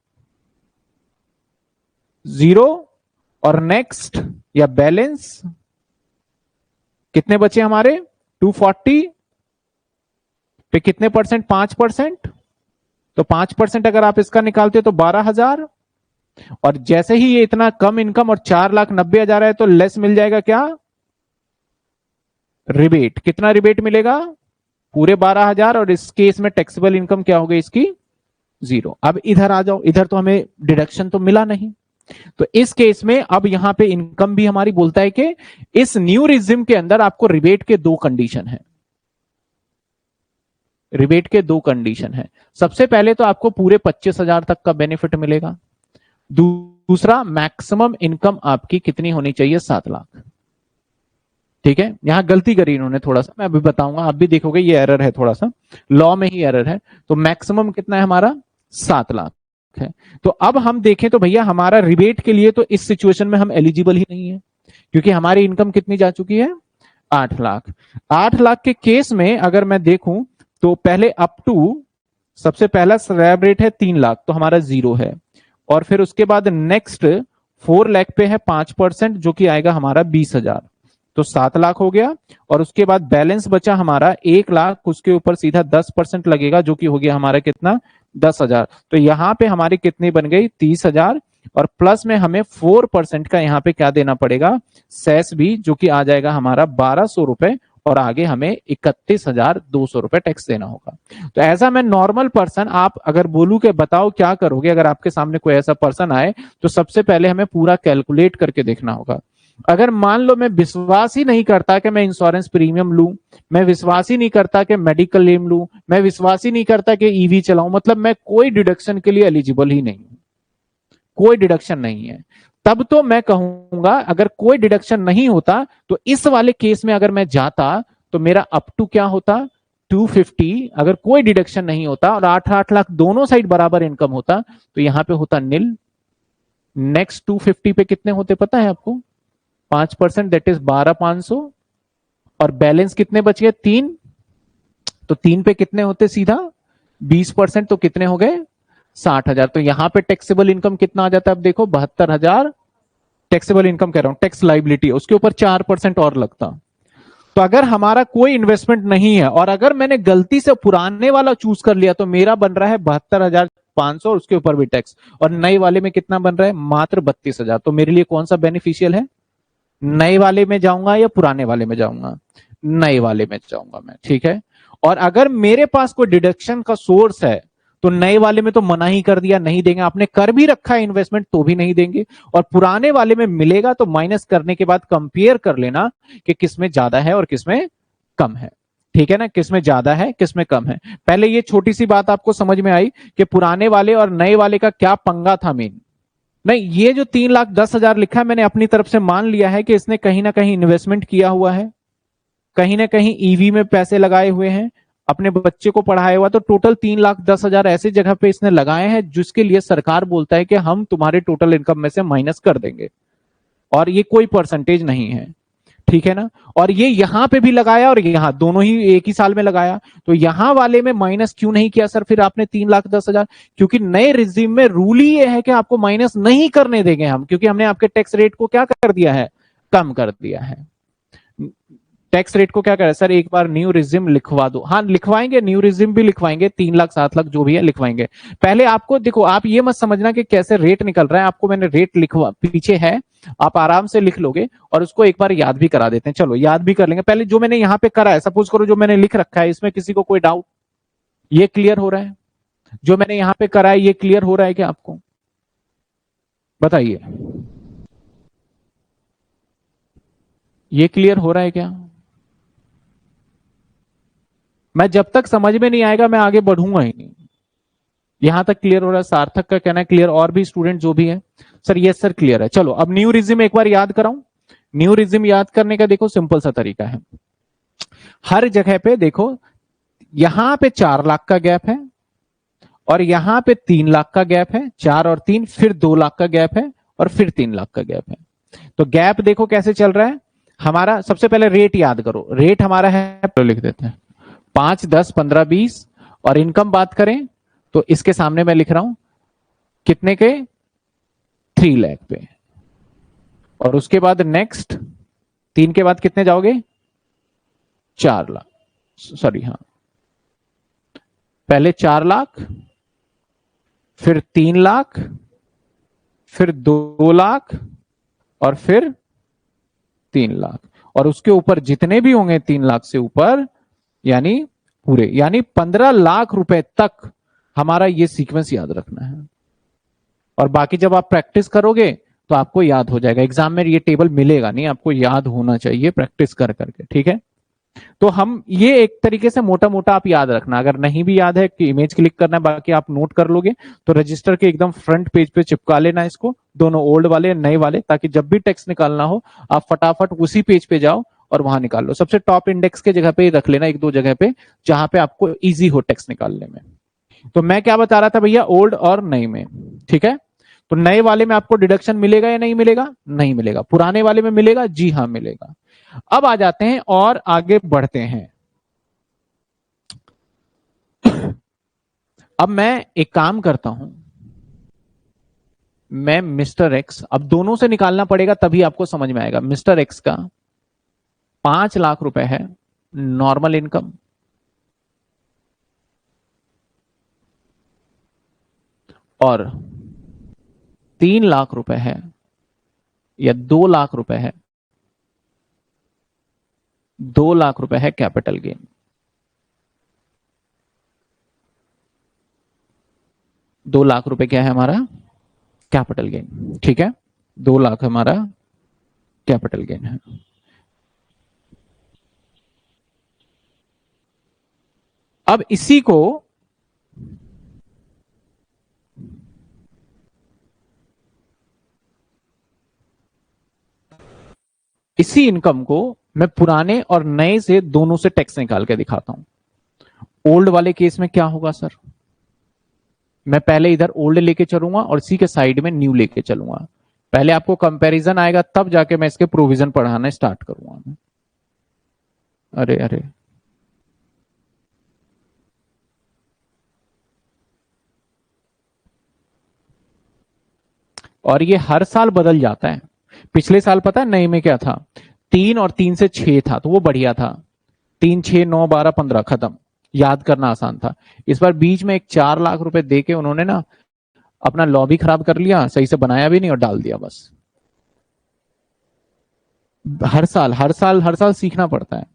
0 और नेक्स्ट या बैलेंस कितने बचे हमारे? 240 पे कितने परसेंट? 5%। तो 5% अगर आप इसका निकालते तो 12,000। और जैसे ही ये इतना कम इनकम और 4,90,000 है तो लेस मिल जाएगा क्या? रिबेट। कितना रिबेट मिलेगा? पूरे 12,000। और इस केस में टैक्सेबल इनकम क्या हो गई इसकी? 0। अब इधर आ जाओ, इधर तो हमें डिडक्शन तो मिला नहीं। तो इस केस में अब यहां पे इनकम भी हमारी बोलता है कि इस न्यू रिजिम के अंदर आपको रिबेट के 2 कंडीशन है। रिबेट के 2 कंडीशन है। सबसे पहले तो आपको पूरे 25,000 तक का बेनिफिट मिलेगा। दूसरा, मैक्सिमम इनकम आपकी कितनी होनी चाहिए? 7 लाख। ठीक है, यहां गलती करी इन्होंने थोड़ा सा, मैं अभी बताऊंगा, आप भी देखोगे ये एरर है, थोड़ा सा लॉ में ही एरर है। तो मैक्सिमम कितना है हमारा? 7 लाख है। तो अब हम देखें तो भैया हमारा रिबेट के लिए तो इस सिचुएशन में हम एलिजिबल ही नहीं है, क्योंकि हमारी इनकम कितनी जा चुकी है? 8 लाख। 8 लाख के केस में अगर मैं देखूं तो पहले अप टू, सबसे पहला स्लैब रेट है 3 लाख तो हमारा 0 है। और फिर उसके बाद नेक्स्ट 4 लाख पे है 5% जो कि आएगा हमारा 20,000। तो 7 लाख हो गया। और उसके बाद बैलेंस बचा हमारा 1 लाख, उसके ऊपर सीधा 10% लगेगा जो कि हो गया हमारा कितना, 10,000। तो यहां पे हमारी कितनी बन गई, 30,000। और प्लस में हमें 4% का यहाँ पे क्या देना पड़ेगा, सेस भी, जो कि आ जाएगा हमारा 1,200 रुपए। और आगे हमें 31,200 रुपए टैक्स देना होगा। तो ऐसा मैं नॉर्मल पर्सन, आप अगर बोलूं कि बताओ क्या करोगे, अगर आपके सामने कोई ऐसा पर्सन आए, तो सबसे पहले हमें पूरा कैलकुलेट करके देखना होगा। अगर मान लो मैं विश्वास ही नहीं करता कि मैं इंश्योरेंस प्रीमियम लूं, मैं विश्वास ही नहीं करता कि मेडिकल क्लेम लूं, मैं विश्वास ही नहीं करता कि ईवी चलाऊं, मतलब मैं कोई डिडक्शन के लिए एलिजिबल ही नहीं हूं, कोई डिडक्शन नहीं है, तब तो मैं कहूंगा अगर कोई डिडक्शन नहीं होता तो इस वाले केस में अगर मैं जाता तो मेरा अप टू क्या होता, 250। अगर कोई डिडक्शन नहीं होता और 8-8 लाख दोनों साइड बराबर इनकम होता तो यहां पे होता नील। नेक्स्ट 250 पे कितने होते पता है आपको, 5%, दैट इज 12,500। और बैलेंस कितने बच गए, 3। तो 3 पे कितने होते सीधा, 20%, तो कितने हो गए, 60,000। तो यहां पे टैक्सेबल इनकम कितना आ जाता है, अब देखो 72,000 टैक्सेबल इनकम कह रहा हूं, टैक्स लाइबिलिटी, उसके ऊपर 4% और लगता। तो अगर हमारा कोई इन्वेस्टमेंट नहीं है और अगर मैंने गलती से पुराने वाला चूज कर लिया तो मेरा बन रहा है 72,500 और उसके ऊपर भी टैक्स। और नए वाले में कितना बन रहा है, मात्र 32,000। तो मेरे लिए कौन सा बेनिफिशियल है, नए वाले में जाऊंगा या पुराने वाले में जाऊंगा, नए वाले में जाऊंगा मैं, ठीक है। और अगर मेरे पास कोई डिडक्शन का सोर्स है तो नए वाले में तो मना ही कर दिया, नहीं देंगे, आपने कर भी रखा है इन्वेस्टमेंट तो भी नहीं देंगे। और पुराने वाले में मिलेगा तो माइनस करने के बाद कंपेयर कर लेना कि किसमें ज्यादा है और किसमें कम है, ठीक है ना, किसमें ज्यादा है किसमें कम है। पहले ये छोटी सी बात आपको समझ में आई कि पुराने वाले और नए वाले का क्या पंगा था मेन। नहीं, ये जो 3,10,000 लिखा है मैंने अपनी तरफ से मान लिया है कि इसने कहीं ना कहीं इन्वेस्टमेंट किया हुआ है, कहीं ना कहीं ईवी में पैसे लगाए हुए हैं, अपने बच्चे को पढ़ाया हुआ। तो टोटल 3,10,000 ऐसी जगह पे इसने लगाए हैं जिसके लिए सरकार बोलता है कि हम तुम्हारे टोटल इनकम में से माइनस कर देंगे, और ये कोई परसेंटेज नहीं है, ठीक है ना। और ये यहां पे भी लगाया और यहां, दोनों ही एक ही साल में लगाया। तो यहां वाले में माइनस क्यों नहीं किया सर फिर आपने 3,10,000, क्योंकि नए रिजीम में रूल ही ये है कि आपको माइनस नहीं करने देंगे हम, क्योंकि हमने आपके टैक्स रेट को क्या कर दिया है, कम कर दिया है। टैक्स रेट को क्या करें सर, एक बार न्यू रिजिम लिखवा दो, हाँ लिखवाएंगे, न्यू रिजिम भी लिखवाएंगे, 3 लाख 7 लाख जो भी है लिखवाएंगे। पहले आपको देखो, आप ये मत समझना कि कैसे रेट निकल रहा है, आपको मैंने रेट लिखवा, पीछे है, आप आराम से लिख लोगे। और उसको एक बार याद भी करा देते हैं, चलो याद भी कर लेंगे। पहले जो मैंने यहाँ पे करा है, सपोज करो जो मैंने लिख रखा है, इसमें किसी को कोई डाउट, ये क्लियर हो रहा है, जो मैंने यहाँ पे करा है ये क्लियर हो रहा है क्या आपको, बताइए, ये क्लियर हो रहा है क्या। मैं जब तक समझ में नहीं आएगा मैं आगे बढ़ूंगा ही नहीं। यहां तक क्लियर हो रहा है, सार्थक का कहना है क्लियर, और भी स्टूडेंट जो भी है, सर यस सर क्लियर है। चलो अब न्यू रिजिम एक बार याद कराऊं। न्यू रिजिम याद करने का देखो सिंपल सा तरीका है, हर जगह पे देखो, यहां पे 4 लाख का गैप है और यहां पे 3 लाख का गैप है, 4 और 3, फिर 2 लाख का गैप है और फिर 3 लाख का गैप है। तो गैप देखो कैसे चल रहा है हमारा। सबसे पहले रेट याद करो, रेट हमारा है, लिख देते हैं 5, 10, 15, 20। और इनकम बात करें तो इसके सामने मैं लिख रहा हूं कितने के, 3 लाख पे। और उसके बाद नेक्स्ट 3 के बाद कितने जाओगे, 4 लाख, सॉरी हाँ, पहले 4 लाख, फिर 3 लाख, फिर 2 लाख और फिर 3 लाख। और उसके ऊपर जितने भी होंगे 3 लाख से ऊपर, यानी पूरे, यानी 15 लाख रुपए तक हमारा ये सीक्वेंस याद रखना है। और बाकी जब आप प्रैक्टिस करोगे तो आपको याद हो जाएगा, एग्जाम में ये टेबल मिलेगा नहीं, आपको याद होना चाहिए प्रैक्टिस कर करके, ठीक है। तो हम ये एक तरीके से मोटा मोटा आप याद रखना, अगर नहीं भी याद है कि इमेज क्लिक करना है, बाकी आप नोट कर लोगे तो रजिस्टर के एकदम फ्रंट पेज पे चिपका लेना इसको, दोनों ओल्ड वाले नए वाले, ताकि जब भी टेक्स्ट निकालना हो आप फटाफट उसी पेज पे जाओ और वहां निकाल लो। सबसे टॉप इंडेक्स के जगह पे रख लेना, 1-2 जगह पे जहां पे आपको इजी हो टेक्स्ट निकालने में। तो मैं क्या बता रहा था भैया, ओल्ड और नए में, ठीक है। तो नए वाले में आपको डिडक्शन मिलेगा या नहीं मिलेगा, नहीं मिलेगा। पुराने वाले में मिलेगा, जी हाँ मिलेगा। अब आ जाते हैं और आगे बढ़ते हैं। अब मैं एक काम करता हूं, मैं मिस्टर एक्स, अब दोनों से निकालना पड़ेगा तभी आपको समझ में आएगा। मिस्टर एक्स का 5 लाख रुपए है नॉर्मल इनकम, और 3 लाख रुपए है या 2 लाख रुपए है, 2 लाख रुपए है कैपिटल गेन। 2 लाख रुपए क्या है हमारा कैपिटल गेन, ठीक है, 2 लाख हमारा कैपिटल गेन है। अब इसी इनकम को मैं पुराने और नए से दोनों से टैक्स निकाल के दिखाता हूं। ओल्ड वाले केस में क्या होगा सर, मैं पहले इधर ओल्ड लेके चलूंगा और इसी के साइड में न्यू लेके चलूंगा। पहले आपको कंपैरिजन आएगा, तब जाके मैं इसके प्रोविजन पढ़ाना स्टार्ट करूंगा। अरे अरे, और ये हर साल बदल जाता है। पिछले साल पता है नए में क्या था, 3 और 3 से 6 था, तो वो बढ़िया था। 3 6 9 12 15 खत्म, याद करना आसान था। इस बार बीच में एक 4 लाख रुपए दे के उन्होंने ना अपना लॉ भी खराब कर लिया, सही से बनाया भी नहीं और डाल दिया बस। हर साल सीखना पड़ता है।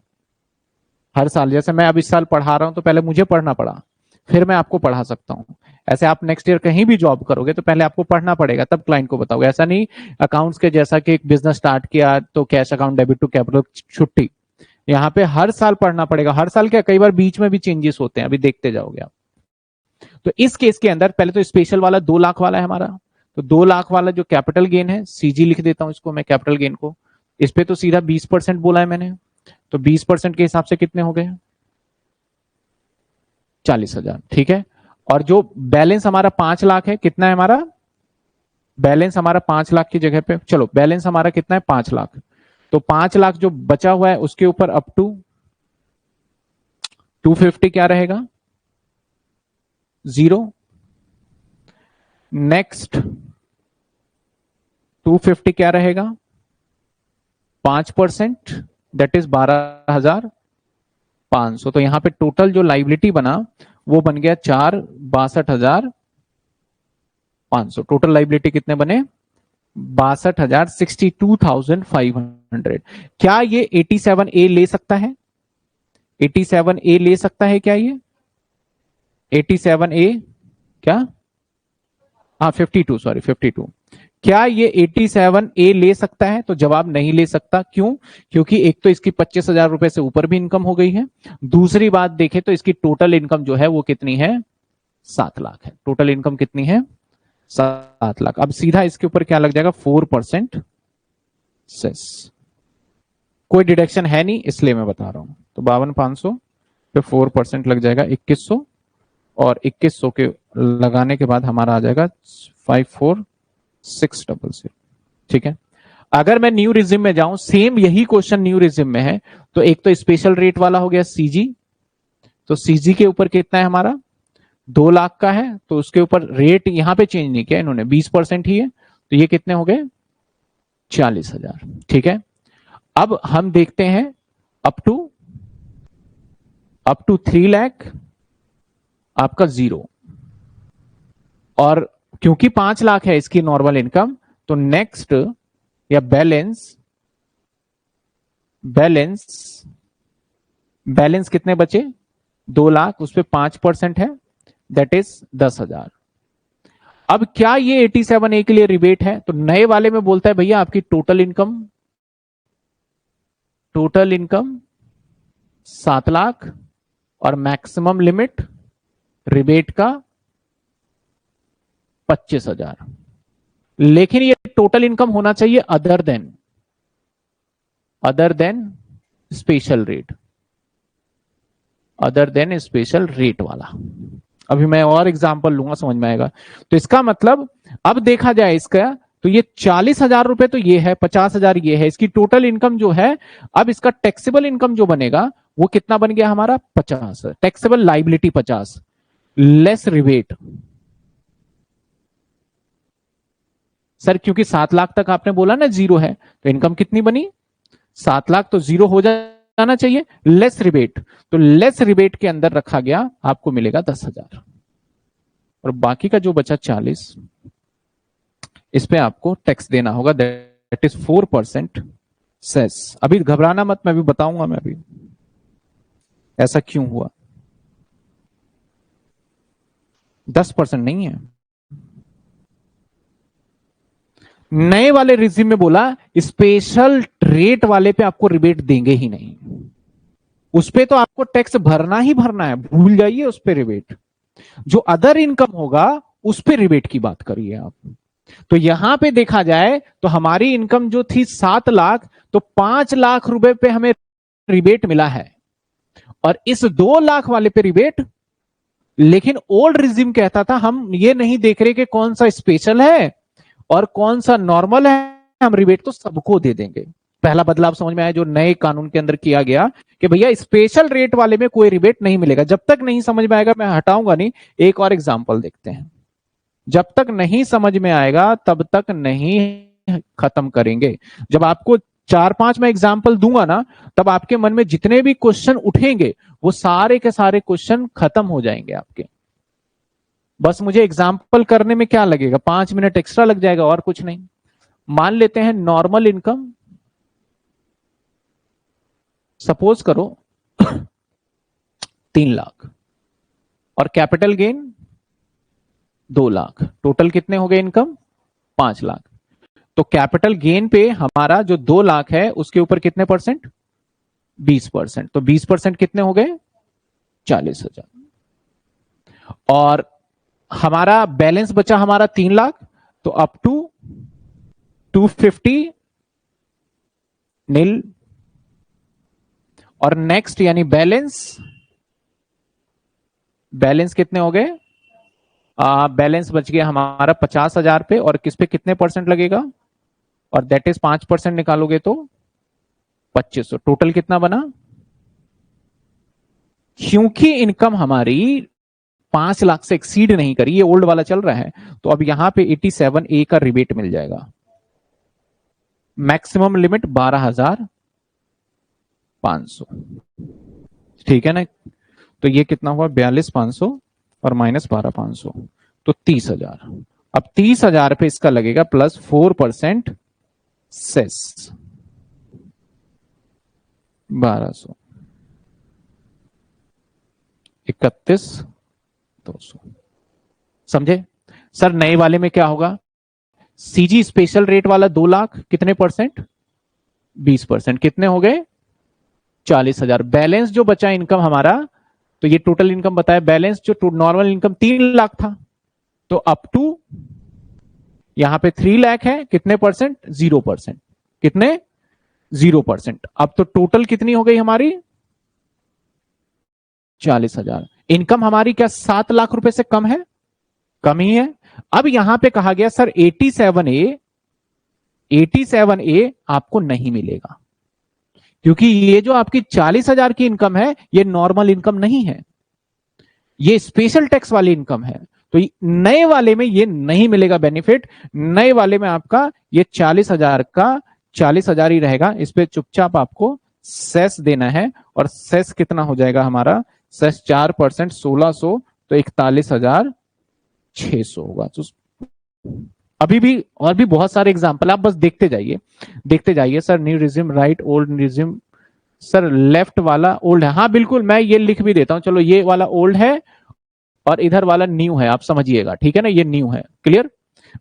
हर साल, जैसे मैं अब इस साल पढ़ा रहा हूं तो पहले मुझे पढ़ना पड़ा, फिर मैं आपको पढ़ा सकता हूं। ऐसे आप नेक्स्ट ईयर कहीं भी जॉब करोगे तो पहले आपको पढ़ना पड़ेगा, तब क्लाइंट को बताओगे। ऐसा नहीं अकाउंट्स के जैसा कि एक बिजनेस स्टार्ट किया तो cash account debit to capital छुट्टी। यहाँ पे हर साल पढ़ना पड़ेगा। हर साल क्या, कई बार बीच में भी चेंजेस होते हैं, अभी देखते जाओगे आप। तो इस केस के अंदर पहले तो स्पेशल वाला 2 लाख वाला है हमारा, तो 2 लाख वाला जो कैपिटल गेन है, सीजी लिख देता हूं इसको मैं कैपिटल गेन को। इस पे तो सीधा 20% बोला है मैंने, तो 20% के हिसाब से कितने हो गए, 40,000, ठीक है। और जो बैलेंस हमारा 5 लाख है, कितना है हमारा बैलेंस, हमारा 5 लाख की जगह पे, चलो बैलेंस हमारा कितना है 5 लाख, तो 5 लाख जो बचा हुआ है उसके ऊपर अप टू 250 क्या रहेगा, 0। नेक्स्ट 250 क्या रहेगा, 5%, दैट इज 12,500। तो यहां पे टोटल जो लाइबिलिटी बना वो बन गया 4,62,500। टोटल लाइबिलिटी कितने बने, 62,000, 62,500। क्या ये 87A ले सकता है, 87A ले सकता है क्या ये 87A, क्या, हाँ 52, सॉरी 52, क्या ये 87A ले सकता है, तो जवाब नहीं ले सकता। क्यों, क्योंकि एक तो इसकी 25,000 रुपए से ऊपर भी इनकम हो गई है, दूसरी बात देखें तो इसकी टोटल इनकम जो है वो कितनी है, 7 लाख है। टोटल इनकम कितनी है, 7 लाख। अब सीधा इसके ऊपर क्या लग जाएगा, 4% सेस। कोई डिडक्शन है नहीं इसलिए मैं बता रहा हूं, तो 52,500 पे 4% लग जाएगा 2,100, और 2,100 के लगाने के बाद हमारा आ जाएगा 54,600, ठीक है। अगर मैं न्यू रिज्यूम में जाऊं, सेम यही क्वेश्चन न्यू रिज्यूम में है, तो एक तो स्पेशल रेट वाला हो गया सीजी, तो सीजी के ऊपर कितना है हमारा 2 लाख का है, तो उसके ऊपर रेट यहां पे चेंज नहीं किया इन्होंने, 20% ही है, तो ये कितने हो गए 40,000, ठीक है। अब हम देखते हैं अप टू 3 लाख आपका 0, और क्योंकि 5 लाख है इसकी नॉर्मल इनकम, तो नेक्स्ट या बैलेंस कितने बचे, 2 लाख, उस पे 5% है, दैट इज 10,000। अब क्या ये 87A के लिए रिबेट है, तो नए वाले में बोलता है भैया आपकी टोटल इनकम 7 लाख और मैक्सिमम लिमिट रिबेट का 25,000, लेकिन ये टोटल इनकम होना चाहिए अदर देन स्पेशल रेट वाला। अभी मैं और एग्जांपल लूंगा, समझ में आएगा। तो इसका मतलब अब देखा जाए इसका, तो ये 40,000 रुपए तो ये है, 50,000 ये है, इसकी टोटल इनकम जो है, अब इसका टैक्सेबल इनकम जो बनेगा वो कितना बन गया हमारा 50, taxable liability 50 less rebate. Sir क्योंकि 7 लाख तक आपने बोला ना 0 है, तो इनकम कितनी बनी 7 लाख तो जीरो हो जाना चाहिए, लेस रिबेट, तो लेस रिबेट के अंदर रखा गया, आपको मिलेगा 10,000। और बाकी का जो बचा 40, इस पे आपको टैक्स देना होगा, दैट इज 4% सेस। अभी घबराना मत, मैं अभी बताऊंगा मैं अभी ऐसा क्यों हुआ। 10% नहीं है, नए वाले रिज्यूम में बोला स्पेशल रेट वाले पे आपको रिबेट देंगे ही नहीं, उस पे तो आपको टैक्स भरना ही भरना है, भूल जाइए उस पे रिबेट। जो अदर इनकम होगा उस पे रिबेट की बात करिए आप। तो यहां पे देखा जाए तो हमारी इनकम जो थी 7 लाख, तो 5 लाख रुपए पे हमें रिबेट मिला है, और इस 2 लाख वाले पे रिबेट, लेकिन ओल्ड रिज्यूम कहता था हम ये नहीं देख रहे कि कौन सा स्पेशल है और कौन सा नॉर्मल है, हम रिबेट तो सबको दे देंगे। पहला बदलाव समझ में आया जो नए कानून के अंदर किया गया कि भैया स्पेशल रेट वाले में कोई रिबेट नहीं मिलेगा। जब तक नहीं समझ में आएगा मैं हटाऊंगा नहीं। एक और एग्जांपल देखते हैं, जब तक नहीं समझ में आएगा तब तक नहीं खत्म करेंगे। जब आपको 4-5 मैं एग्जांपल दूंगा ना, तब आपके मन में जितने भी क्वेश्चन उठेंगे वो सारे के सारे क्वेश्चन खत्म हो जाएंगे आपके। बस मुझे एग्जाम्पल करने में क्या लगेगा, 5 मिनट एक्स्ट्रा लग जाएगा और कुछ नहीं। मान लेते हैं नॉर्मल इनकम, सपोज करो 3 लाख, और कैपिटल गेन 2 लाख, टोटल कितने हो गए इनकम 5 लाख। तो कैपिटल गेन पे हमारा जो 2 लाख है उसके ऊपर कितने परसेंट, 20%, तो 20% कितने हो गए 40,000। और हमारा बैलेंस बचा हमारा 3 लाख, तो अप टू 250 नील। और नेक्स्ट यानी बैलेंस, बैलेंस कितने हो गए, बैलेंस बच गया हमारा 50,000 पे, और किस पे कितने परसेंट लगेगा, और दैट इज 5% निकालोगे तो 2500। टोटल कितना बना, क्योंकि इनकम हमारी 5 लाख से एक्सीड नहीं करी, ये ओल्ड वाला चल रहा है, तो अब यहां पे 87A का रिबेट मिल जाएगा। मैक्सिमम लिमिट 12,500, ठीक है ना। तो ये कितना हुआ 42,500 और माइनस 12,500, तो 30,000। अब 30,000 पे इसका लगेगा प्लस 4% सेस 1200, 31,200। समझे सर, नए वाले में क्या होगा, सीजी स्पेशल रेट वाला 2 लाख कितने परसेंट, 20%, कितने हो गए 40,000। बैलेंस जो बचा इनकम हमारा, तो ये टोटल इनकम बताया, बैलेंस जो नॉर्मल इनकम 3 लाख था, तो अप टू यहां पे 3 लाख है, कितने परसेंट 0%, कितने 0%। अब तो टोटल कितनी हो गई हमारी 40,000। इनकम हमारी क्या 7 लाख रुपए से कम है, कम ही है। अब यहां पे कहा गया सर 87A आपको नहीं मिलेगा, क्योंकि ये जो आपकी 40,000 की इनकम है ये नॉर्मल इनकम नहीं है, ये स्पेशल टैक्स वाली इनकम है। तो नए वाले में ये नहीं मिलेगा बेनिफिट, नए वाले में आपका ये 40,000 का 40,000 ही रहेगा। इस पे चुपचाप आपको सेस देना है, और सेस कितना हो जाएगा हमारा, सेस 4%, 1600, तो 41,600 होगा। तो अभी भी और भी बहुत सारे एग्जाम्पल, आप बस देखते जाइए देखते जाइए। Sir new resume right, old resume, sir left वाला ओल्ड है, हाँ बिल्कुल मैं ये लिख भी देता हूं, चलो ये वाला ओल्ड है और इधर वाला न्यू है, आप समझिएगा, ठीक है ना, ये न्यू है, क्लियर।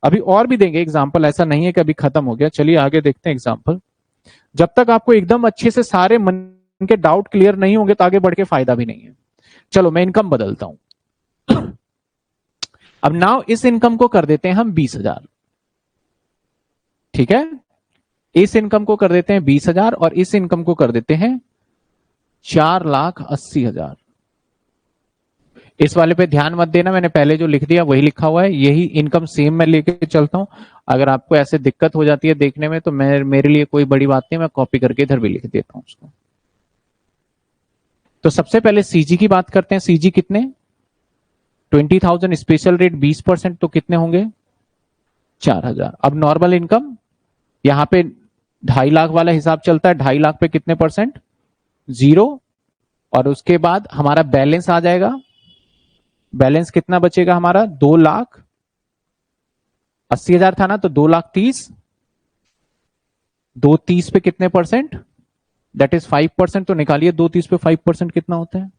अभी और भी देंगे एग्जाम्पल, ऐसा नहीं है कि अभी खत्म हो गया। चलिए आगे देखते हैं एग्जाम्पल। जब तक आपको एकदम अच्छे से सारे मन के डाउट क्लियर नहीं होंगे तो आगे बढ़ के फायदा भी नहीं है। चलो मैं इनकम बदलता हूं। अब नाउ इस इनकम को कर देते हैं हम 20,000, ठीक है, इस इनकम को कर देते हैं 20,000 और इस इनकम को कर देते हैं 4,80,000। इस वाले पे ध्यान मत देना, मैंने पहले जो लिख दिया वही लिखा हुआ है, यही इनकम सेम मैं लेके चलता हूं। अगर आपको ऐसे दिक्कत हो जाती है देखने में तो मेरे लिए कोई बड़ी बात नहीं, मैं कॉपी करके इधर भी लिख देता हूं उसको। तो सबसे पहले सीजी की बात करते हैं। सीजी कितने 20,000, स्पेशल रेट 20%, तो कितने होंगे 4,000। अब नॉर्मल इनकम, यहां पे 2.5 लाख वाला हिसाब चलता है, 2.5 लाख पे कितने परसेंट, 0। और उसके बाद हमारा बैलेंस आ जाएगा, बैलेंस कितना बचेगा हमारा, 2,80,000 था ना, तो 2,30,000, 2,30 पे कितने परसेंट, दैट इज 5%। तो निकालिए 2,30 पे 5% कितना होता है,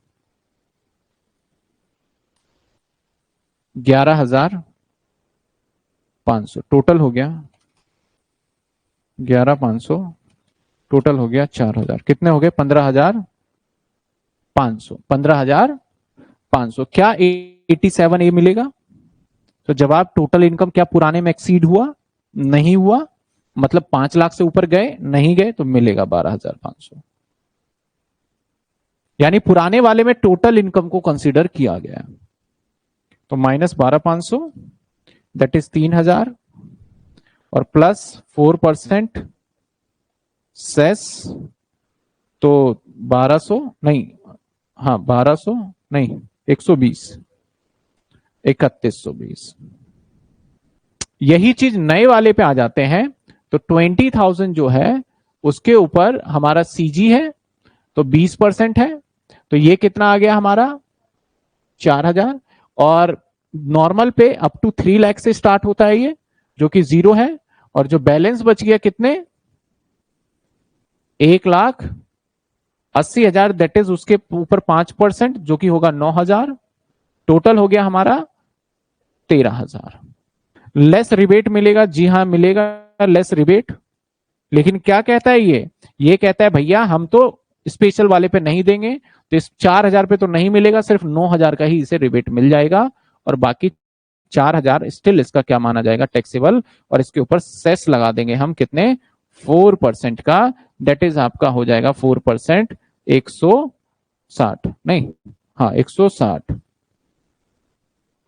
11,500 टोटल हो गया, 11,500 टोटल हो गया, 4,000 कितने हो गए, 15,500, 15,500। क्या 87A मिलेगा? तो जवाब टोटल इनकम क्या पुराने में एक्सीड हुआ, नहीं हुआ, मतलब 5 लाख से ऊपर गए, नहीं गए, तो मिलेगा 12,500। यानी पुराने वाले में टोटल इनकम को कंसीडर किया गया। तो माइनस 12,500 दैट इज 3,000 और प्लस 4% सेस, तो 1200 नहीं, हाँ 1200 नहीं, 120, 3120। यही चीज नए वाले पे आ जाते हैं तो 20,000 जो है उसके ऊपर हमारा सीजी है तो 20% है, तो ये कितना आ गया हमारा 4,000। और नॉर्मल पे अप टू 3 लाख से स्टार्ट होता है ये, जो कि 0 है। और जो बैलेंस बच गया कितने, 1,80,000, दैट इज उसके ऊपर 5% जो कि होगा 9,000, टोटल हो गया हमारा 13,000। लेस रिबेट मिलेगा, जी हाँ मिलेगा लेस रिबेट। लेकिन क्या कहता है ये कहता है भैया हम तो स्पेशल वाले पे नहीं देंगे, तो इस 4,000 पे तो नहीं मिलेगा, सिर्फ 9,000 का ही इसे रिबेट मिल जाएगा, और बाकी 4,000 स्टिल इसका क्या माना जाएगा, टैक्सेबल। और इसके ऊपर सेस लगा देंगे हम कितने, 4% का, दैट इज आपका हो जाएगा 4%, 160 नहीं, हाँ 160,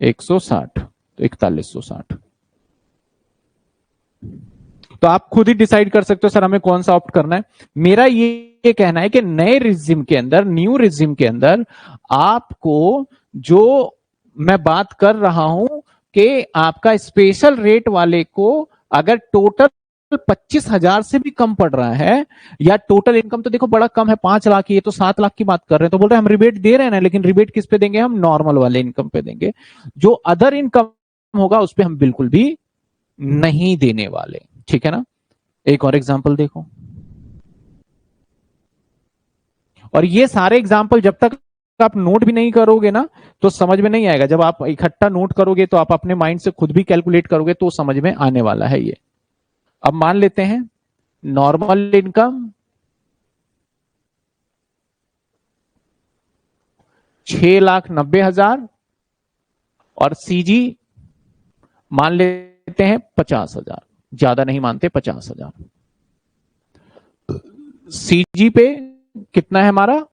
160 तो 4160। तो आप खुद ही डिसाइड कर सकते हो सर हमें कौन सा ऑप्ट करना है। मेरा ये कहना है कि नए रिजिम के अंदर, न्यू रिजिम के अंदर आपको जो मैं बात कर रहा हूं कि आपका स्पेशल रेट वाले को अगर टोटल 25,000 से भी कम पड़ रहा है, या टोटल इनकम तो देखो बड़ा कम है 5 लाख की, ये तो 7 लाख की बात कर रहे हैं, तो बोल रहे हैं हम रिबेट दे रहे हैं ना, लेकिन रिबेट किस पे देंगे, हम नॉर्मल वाले इनकम पे देंगे, जो अदर इनकम होगा उस पर हम बिल्कुल भी नहीं देने वाले। ठीक है ना। एक और एग्जांपल देखो, और ये सारे एग्जांपल जब तक आप नोट भी नहीं करोगे ना तो समझ में नहीं आएगा, जब आप इकट्ठा नोट करोगे तो आप अपने माइंड से खुद भी कैलकुलेट करोगे तो समझ में आने वाला है ये। अब मान लेते हैं नॉर्मल इनकम 6,90,000 और सीजी मान लेते हैं 50,000, ज्यादा नहीं मानते 50,000। सीजी पे कितना है हमारा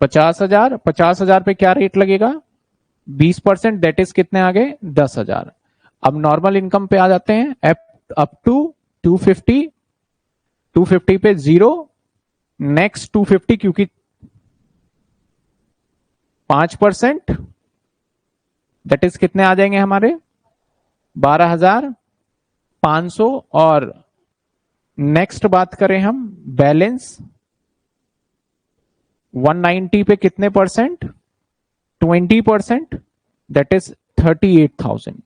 50,000, 50,000 पे क्या रेट लगेगा 20%, दैट इज कितने आ गए 10,000। अब नॉर्मल इनकम पे आ जाते हैं, अप टू 250, 250 पे 0, नेक्स्ट 250 क्योंकि 5%, दैट इज कितने आ जाएंगे हमारे 12,500। और नेक्स्ट बात करें हम बैलेंस 190 पे कितने परसेंट, 20%, दैट इज 38,000।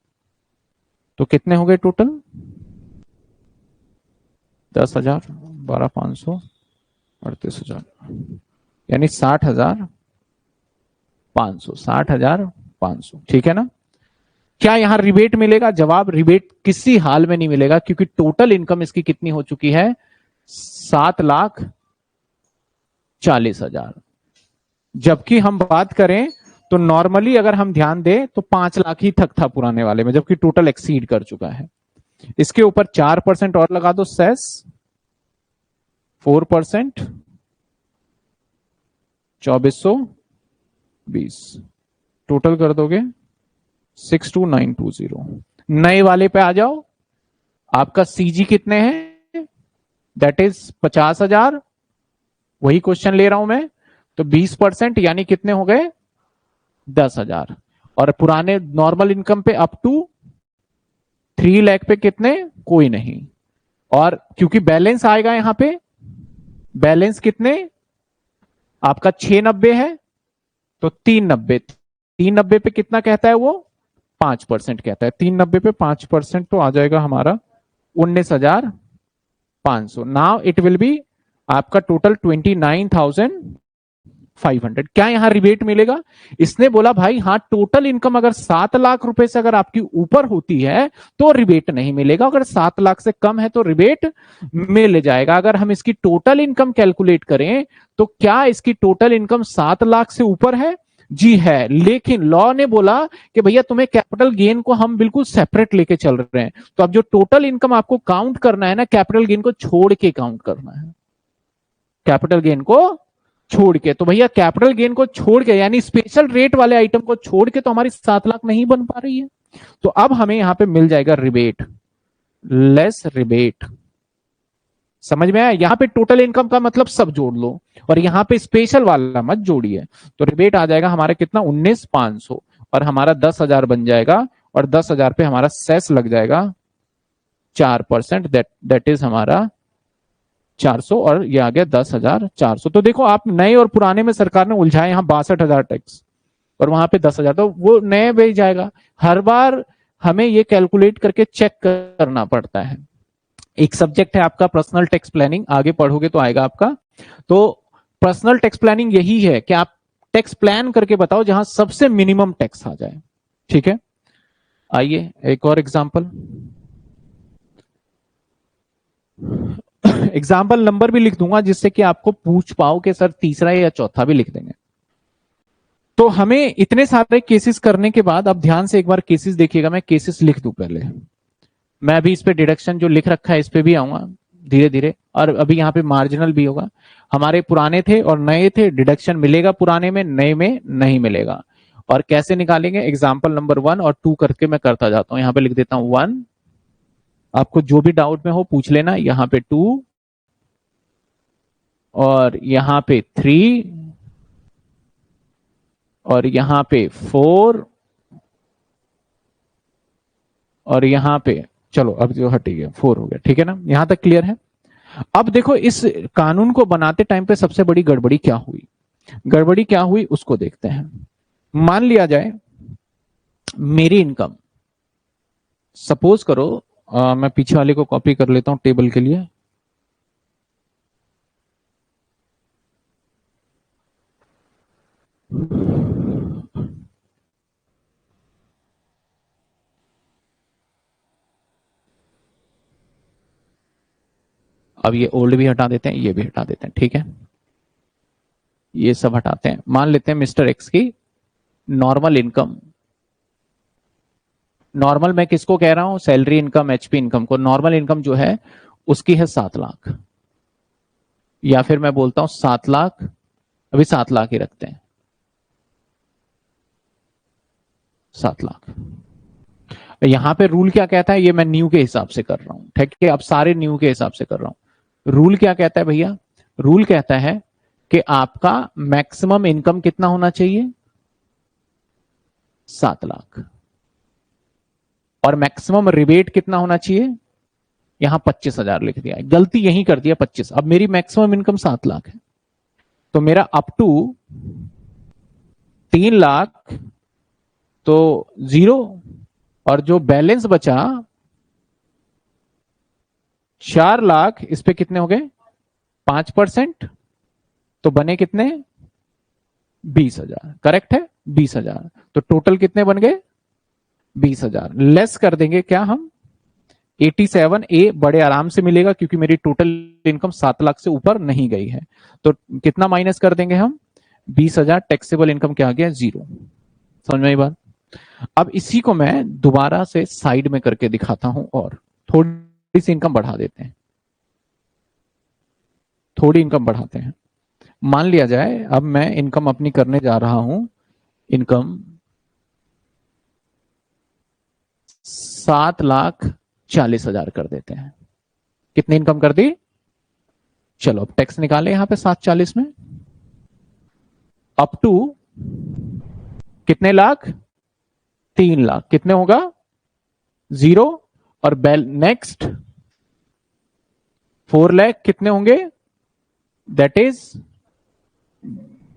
तो कितने हो गए टोटल 10,000, 12,500, 38,000, यानी 60,500, 60,500। ठीक है ना। क्या यहां रिबेट मिलेगा, जवाब रिबेट किसी हाल में नहीं मिलेगा, क्योंकि टोटल इनकम इसकी कितनी हो चुकी है 7,40,000। जबकि हम बात करें तो नॉर्मली अगर हम ध्यान दें तो 5 लाख ही तक था पुराने वाले में, जबकि टोटल एक्सीड कर चुका है। इसके ऊपर 4% और लगा दो सेस, 4%, 2,420, टोटल कर दोगे 62,920। नए वाले पे आ जाओ, आपका सीजी कितने हैं, दैट इज 50,000, वही क्वेश्चन ले रहा हूं मैं, तो 20% यानी कितने हो गए 10,000। और पुराने नॉर्मल इनकम पे अप टू 3 लाख पे कितने, कोई नहीं। और क्योंकि बैलेंस आएगा यहां पे, बैलेंस कितने आपका 690 है, तो 390, 390 पे कितना कहता है वो 5% कहता है, 390 पे 5% तो आ जाएगा हमारा 19,500। नाउ इट विल बी आपका टोटल 29,500। क्या यहां रिबेट मिलेगा? इसने बोला भाई हाँ, टोटल इनकम अगर 7 लाख रुपए से अगर आपकी ऊपर होती है तो रिबेट नहीं मिलेगा, अगर 7 लाख से कम है तो रिबेट मिल जाएगा। अगर हम इसकी टोटल इनकम कैलकुलेट करें तो क्या इसकी टोटल इनकम 7 लाख से ऊपर है? जी है, लेकिन लॉ ने बोला कि भैया तुम्हें कैपिटल गेन को हम बिल्कुल सेपरेट लेके चल रहे हैं, तो अब जो टोटल इनकम आपको काउंट करना है ना, कैपिटल गेन को छोड़ के काउंट करना है, कैपिटल गेन को छोड़ के। तो भैया कैपिटल गेन को छोड़ के यानी स्पेशल रेट वाले आइटम को छोड़ के तो हमारी 7 लाख नहीं बन पा रही है, तो अब हमें यहां पे मिल जाएगा रिबेट, लेस रिबेट। समझ में आया? यहां पे टोटल इनकम का मतलब सब जोड़ लो और यहां पे स्पेशल वाला मत जोड़िए, तो रिबेट आ जाएगा हमारा कितना 19,500 और हमारा 10,000 बन जाएगा, और 10,000 पे हमारा सेस लग जाएगा 4%, दैट इज हमारा 400, और ये आ गया 10,400। तो देखो आप नए और पुराने में सरकार ने उलझाए, यहाँ 62,000 टैक्स और वहां पे 10,000, तो वो नए भेज जाएगा। हर बार हमें ये कैलकुलेट करके चेक करना पड़ता है। एक सब्जेक्ट है आपका पर्सनल टैक्स प्लानिंग, आगे पढ़ोगे तो आएगा आपका। तो पर्सनल टैक्स प्लानिंग यही है कि आप टैक्स प्लान करके बताओ जहां सबसे मिनिमम टैक्स आ जाए। ठीक है, आइए एक और एग्जांपल, एग्जाम्पल नंबर भी लिख दूंगा जिससे कि आपको पूछ पाओ कि सर तीसरा या चौथा भी लिख देंगे। तो हमें इतने सारे केसेस करने के बाद अब ध्यान से एक बार केसेस देखिएगा, मैं केसेस लिख दूं पहले, मैं अभी इस पे डिडक्शन जो लिख रखा है इस पे भी आऊंगा धीरे धीरे, और अभी यहाँ पे मार्जिनल भी होगा। हमारे पुराने थे और नए थे, डिडक्शन मिलेगा पुराने में, नए में नहीं मिलेगा। और कैसे निकालेंगे, एग्जाम्पल नंबर 1 और 2 करके मैं करता जाता हूं। यहाँ पे लिख देता हूं 1, आपको जो भी डाउट में हो पूछ लेना। यहाँ पे 2 और यहाँ पे 3 और यहाँ पे 4 और यहाँ पे, चलो अब जो हट गया 4 हो गया, ठीक है ना, यहां तक क्लियर है। अब देखो इस कानून को बनाते टाइम पे सबसे बड़ी गड़बड़ी क्या हुई, गड़बड़ी क्या हुई उसको देखते हैं। मान लिया जाए मेरी इनकम, सपोज करो मैं पीछे वाले को कॉपी कर लेता हूं टेबल के लिए। अब ये ओल्ड भी हटा देते हैं, ये भी हटा देते हैं, ठीक है, ये सब हटाते हैं। मान लेते हैं मिस्टर एक्स की नॉर्मल इनकम, नॉर्मल मैं किसको कह रहा हूं, सैलरी इनकम, एचपी इनकम को, नॉर्मल इनकम जो है उसकी है 7 लाख, या फिर मैं बोलता हूं 7 लाख, अभी 7 लाख ही रखते हैं, 7 लाख। यहां पे रूल क्या कहता है, ये मैं न्यू के हिसाब से कर रहा हूं, ठीक है, अब सारे न्यू के हिसाब से कर रहा हूं। रूल क्या कहता है भैया, रूल कहता है कि आपका मैक्सिमम इनकम कितना होना चाहिए, 7 लाख, और मैक्सिमम रिबेट कितना होना चाहिए, यहां 25,000 लिख दिया है, गलती यही कर दिया 25। अब मेरी मैक्सिमम इनकम 7 लाख है, तो मेरा अप टू 3 लाख तो 0, और जो बैलेंस बचा 4 लाख, इस पे कितने हो गए 5%, तो बने कितने 20,000, करेक्ट है 20,000। तो टोटल कितने बन गए 20,000। लेस कर देंगे क्या हम 87 ए, बड़े आराम से मिलेगा क्योंकि मेरी टोटल इनकम 7 लाख से ऊपर नहीं गई है। तो कितना माइनस कर देंगे हम 20,000, टैक्सेबल इनकम क्या आ गया 0। समझ में आई बात? अब इसी को मैं दोबारा से साइड में करके दिखाता हूं, और थोड़ी सी इनकम बढ़ा देते हैं, थोड़ी इनकम बढ़ाते हैं। मान लिया जाए अब मैं इनकम अपनी करने जा रहा हूं, इनकम 7,40,000 कर देते हैं। कितनी इनकम कर दी, चलो अब टैक्स निकाले यहां पे 740 में, अप टू कितने लाख 3 लाख, कितने होगा 0, और नेक्स्ट 4 लाख कितने होंगे, दैट इज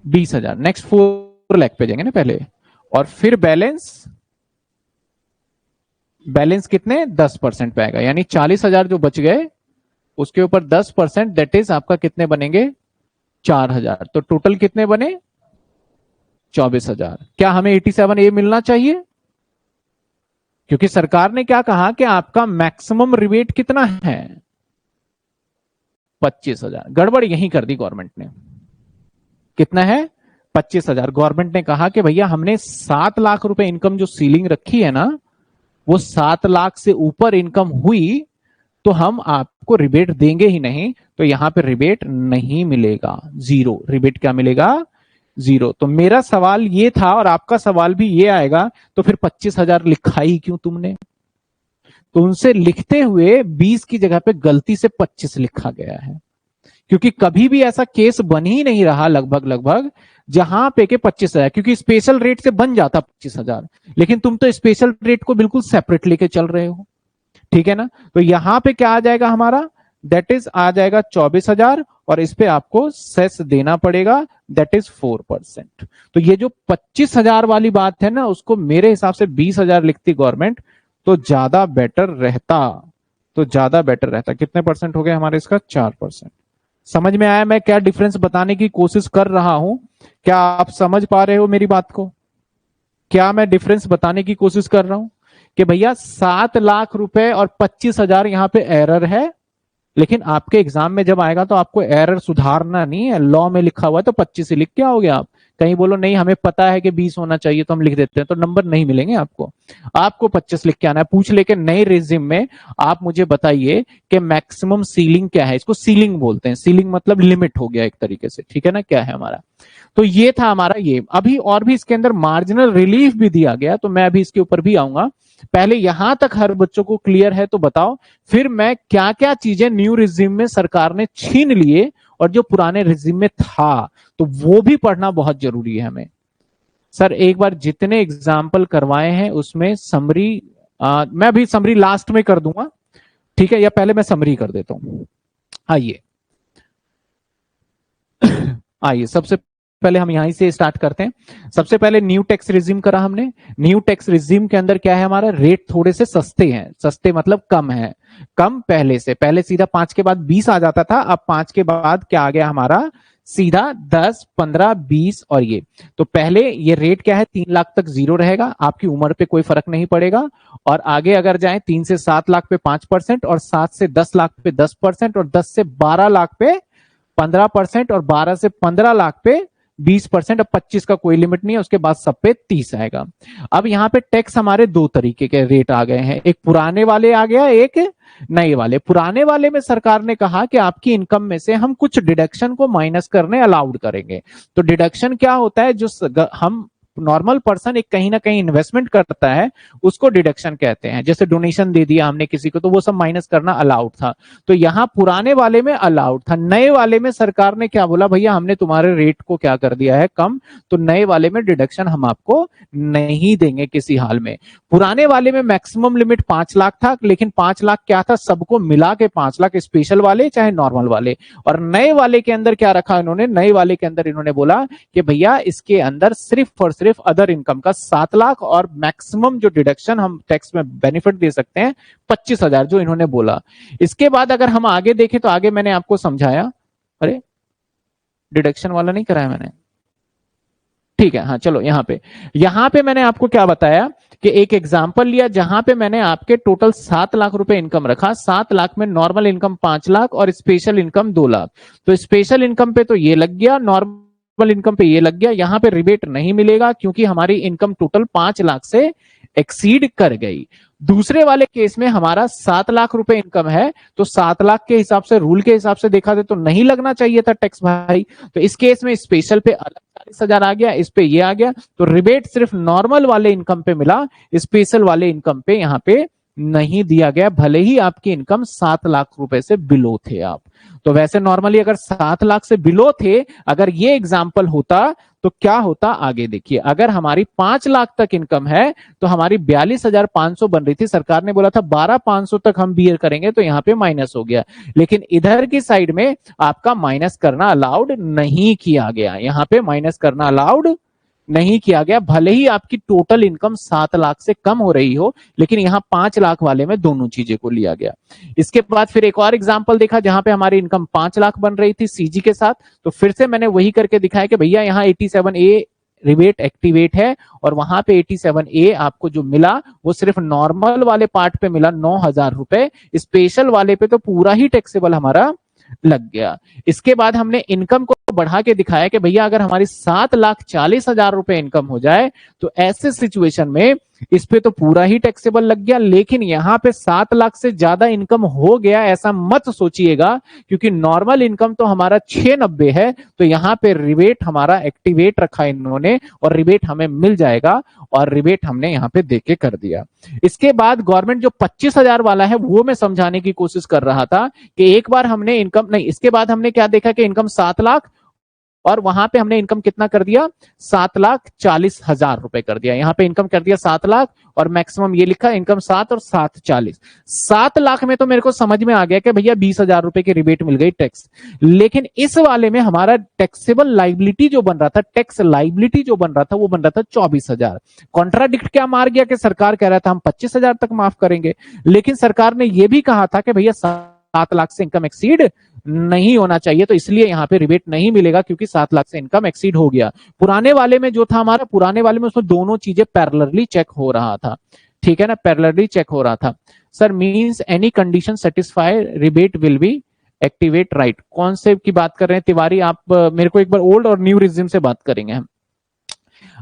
20,000। नेक्स्ट 4 लाख पे जाएंगे ना पहले, और फिर बैलेंस कितने 10% पे आएगा, यानी 40,000 जो बच गए उसके ऊपर 10%, दैट इज आपका कितने बनेंगे 4,000। तो टोटल कितने बने 24,000। क्या हमें 87A मिलना चाहिए? क्योंकि सरकार ने क्या कहा कि आपका मैक्सिमम रिबेट कितना है 25,000। गड़बड़ यही कर दी गवर्नमेंट ने। कितना है 25,000। गवर्नमेंट ने कहा कि भैया हमने 7 लाख रुपए इनकम जो सीलिंग रखी है ना, वो 7 लाख से ऊपर इनकम हुई तो हम आपको रिबेट देंगे ही नहीं। तो यहां पे रिबेट नहीं मिलेगा, जीरो रिबेट। क्या मिलेगा? जीरो। तो मेरा सवाल ये था और आपका सवाल भी ये आएगा, तो फिर 25,000 लिखा ही क्यों तुमने? तो उनसे लिखते हुए 20 की जगह पे गलती से 25 लिखा गया है, क्योंकि कभी भी ऐसा केस बन ही नहीं रहा लगभग जहां पे के 25,000, क्योंकि स्पेशल रेट से बन जाता 25,000, लेकिन तुम तो स्पेशल रेट को बिल्कुल सेपरेट लेके चल रहे हो, ठीक है ना। तो यहां पे क्या आ जाएगा हमारा, दैट इज आ जाएगा 24,000, और इस पे आपको सेस देना पड़ेगा, दैट इज 4%। तो ये जो 25,000 वाली बात है ना, उसको मेरे हिसाब से 20,000 लिखती गवर्नमेंट तो ज्यादा बेटर रहता। कितने परसेंट हो गए हमारे इसका? 4%। समझ में आया मैं क्या डिफरेंस बताने की कोशिश कर रहा हूं? क्या आप समझ पा रहे हो मेरी बात को? क्या मैं डिफरेंस बताने की कोशिश कर रहा हूं कि भैया 7 लाख रुपए और 25,000 यहां पे एरर है, लेकिन आपके एग्जाम में जब आएगा तो आपको एरर सुधारना नहीं है। लॉ में लिखा हुआ है तो 25 ही लिख के आओगे आप। कहीं बोलो नहीं हमें पता है कि 20 होना चाहिए तो हम लिख देते हैं, तो नंबर नहीं मिलेंगे आपको। आपको 25 लिख के आना है। पूछ लेके नए रिज्यूम में आप मुझे बताइए कि मैक्सिमम सीलिंग क्या है। इसको सीलिंग बोलते हैं। सीलिंग मतलब लिमिट हो गया एक तरीके से, ठीक है ना। क्या है हमारा, तो ये था हमारा ये। अभी और भी इसके अंदर मार्जिनल रिलीफ भी दिया गया, तो मैं अभी इसके ऊपर भी आऊंगा। पहले यहां तक हर बच्चों को क्लियर है तो बताओ, फिर मैं क्या क्या चीजें न्यू रिज्यूम में सरकार ने छीन लिए और जो पुराने रिज्यूम में था तो वो भी पढ़ना बहुत जरूरी है हमें। सर एक बार जितने एग्जाम्पल करवाए हैं उसमें समरी, मैं अभी समरी लास्ट में कर दूंगा, ठीक है, या पहले मैं समरी कर देता हूं। आइए आइए सबसे पहले हम यहीं से स्टार्ट करते हैं। सबसे पहले न्यू टैक्स रिज्यूम करा हमने। न्यू टैक्स रिज्यूम के अंदर क्या है हमारा, रेट थोड़े से सस्ते हैं। सस्ते मतलब कम है, कम पहले से। पहले सीधा 5 के बाद 20 आ जाता था, अब 5 के बाद क्या आ गया हमारा, सीधा 10, 15, 20 और ये। तो पहले ये रेट क्या है, 3 लाख तक जीरो रहेगा, आपकी उम्र पे कोई फर्क नहीं पड़ेगा। और आगे अगर जाए 3 से 7 लाख पे 5%, और 7 से 10 लाख पे 10%, और 10 से 12 लाख पे 15%, और 12 से 15 लाख पे 20%। अब 25 का कोई लिमिट नहीं है, उसके बाद सब पे 30 आएगा। अब यहाँ पे टैक्स हमारे 2 तरीके के रेट आ गए हैं, एक पुराने वाले आ गया, एक नए वाले। पुराने वाले में सरकार ने कहा कि आपकी इनकम में से हम कुछ डिडक्शन को माइनस करने अलाउड करेंगे। तो डिडक्शन क्या होता है, जो हम नॉर्मल पर्सन एक कहीं ना कहीं इन्वेस्टमेंट करता है उसको डिडक्शन कहते हैं। जैसे डोनेशन दे दिया हमने किसी को तो वो सब माइनस करना अलाउड था। तो यहां पुराने वाले में अलाउड था। नए वाले में सरकार ने क्या बोला, भैया हमने तुम्हारे रेट को क्या कर दिया है कम, तो नए वाले में डिडक्शन हम आपको नहीं देंगे किसी हाल में। पुराने वाले में मैक्सिमम लिमिट 5 लाख था, लेकिन 5 लाख क्या था, सबको मिला के 5 लाख, स्पेशल वाले चाहे नॉर्मल वाले। और नए वाले के अंदर क्या रखा इन्होंने, नए वाले के अंदर इन्होंने बोला कि भैया इसके अंदर सिर्फ और सिर्फ अदर इनकम का 7 लाख, और मैक्सिमम जो डिडक्शन हम टैक्स में बेनिफिट दे सकते हैं 25,000 जो इन्होंने बोला। इसके बाद अगर हम आगे देखें तो आगे मैंने आपको समझाया, अरे डिडक्शन वाला नहीं कराया मैंने, ठीक है, हाँ चलो। यहां पे मैंने आपको क्या बताया कि एक एग्जांपल लिया जहां पे मैंने आपके टोटल 7 लाख रुपए इनकम रखा। 7 लाख में नॉर्मल इनकम 5 लाख और स्पेशल इनकम 2 लाख। तो स्पेशल इनकम पे तो ये लग गया, नॉर्मल इनकम पे ये लग गया। यहां पे रिबेट नहीं मिलेगा क्योंकि हमारी इनकम टोटल 5 लाख से एक्सीड कर गई। दूसरे वाले केस में हमारा 7 लाख रुपए इनकम है, तो 7 लाख के हिसाब से, रूल के हिसाब से देखा जाए तो नहीं लगना चाहिए था टैक्स भाई। तो इस केस में स्पेशल पे अलग 40,000 आ गया, इस पे ये आ गया। तो रिबेट सिर्फ नॉर्मल वाले इनकम पे मिला, स्पेशल वाले इनकम पे यहां पे नहीं दिया गया, भले ही आपकी इनकम 7 लाख रुपए से बिलो थे आप। तो वैसे नॉर्मली अगर 7 लाख से बिलो थे, अगर ये एग्जाम्पल होता तो क्या होता आगे देखिए, अगर हमारी 5 लाख तक इनकम है तो हमारी 42,500 बन रही थी, सरकार ने बोला था 12,500 तक हम बियर करेंगे, तो यहाँ पे माइनस हो गया। लेकिन इधर की साइड में आपका माइनस करना अलाउड नहीं किया गया, यहाँ पे माइनस करना अलाउड नहीं किया गया, भले ही आपकी टोटल इनकम 7 लाख से कम हो रही हो, लेकिन यहां 5 लाख वाले में दोनों चीजें को लिया गया। इसके बाद फिर एक और एग्जांपल देखा जहां पे हमारी इनकम 5 लाख बन रही थी सीजी के साथ, तो फिर से मैंने वही करके दिखाया कि भैया यहाँ 87A रिबेट एक्टिवेट है, और वहां पे 87A आपको जो मिला वो सिर्फ नॉर्मल वाले पार्ट पे मिला 9,000 रुपए, स्पेशल वाले पे तो पूरा ही टैक्सेबल हमारा लग गया। इसके बाद हमने इनकम को बढ़ा के दिखाया कि भैया अगर हमारी 7,40,000 रुपए इनकम हो जाए तो ऐसे सिचुएशन में इस पे तो पूरा ही टैक्सेबल लग गया, लेकिन यहां पे 7 लाख से ज्यादा इनकम हो गया ऐसा मत सोचिएगा, क्योंकि नॉर्मल इनकम तो हमारा 690 है, तो यहां पे रिबेट हमारा एक्टिवेट रखा इन्होंने और रिबेट हमें मिल जाएगा, और रिबेट हमने यहां पे देके कर दिया। इसके बाद गवर्नमेंट जो 25,000 वाला है वो मैं समझाने की कोशिश कर रहा था कि एक बार हमने इनकम नहीं, इसके बाद हमने क्या देखा कि इनकम 7 लाख और वहां पे हमने इनकम कितना कर दिया 7,40,000 रुपए कर दिया, यहां पे इनकम कर दिया 7 लाख और मैक्सिमम ये लिखा इनकम 7 और 7,40। 7 लाख में तो मेरे को समझ में आ गया कि भैया 20,000 रुपए की रिबेट मिल गई टैक्स, लेकिन इस वाले में हमारा टैक्सेबल लाइबिलिटी जो बन रहा था, टैक्स लाइबिलिटी जो बन रहा था वो बन रहा था 24,000। कॉन्ट्राडिक्ट क्या मार गया कि सरकार कह रहा था हम 25,000 तक माफ करेंगे, लेकिन सरकार ने यह भी कहा था कि भैया 7 लाख से इनकम एक्सीड नहीं होना चाहिए, तो इसलिए यहां पे रिबेट नहीं मिलेगा क्योंकि 7 लाख से इनकम एक्सीड हो गया। पुराने वाले में जो था हमारा, पुराने वाले में उसमें दोनों चीजें पैरेलली चेक हो रहा था, ठीक है ना, पैरेलली चेक हो रहा था। Sir means any condition satisfy rebate will be activate right, कौन से की बात कर रहे हैं तिवारी आप? मेरे को एक बार ओल्ड और न्यू रिजिम से बात करेंगे हम।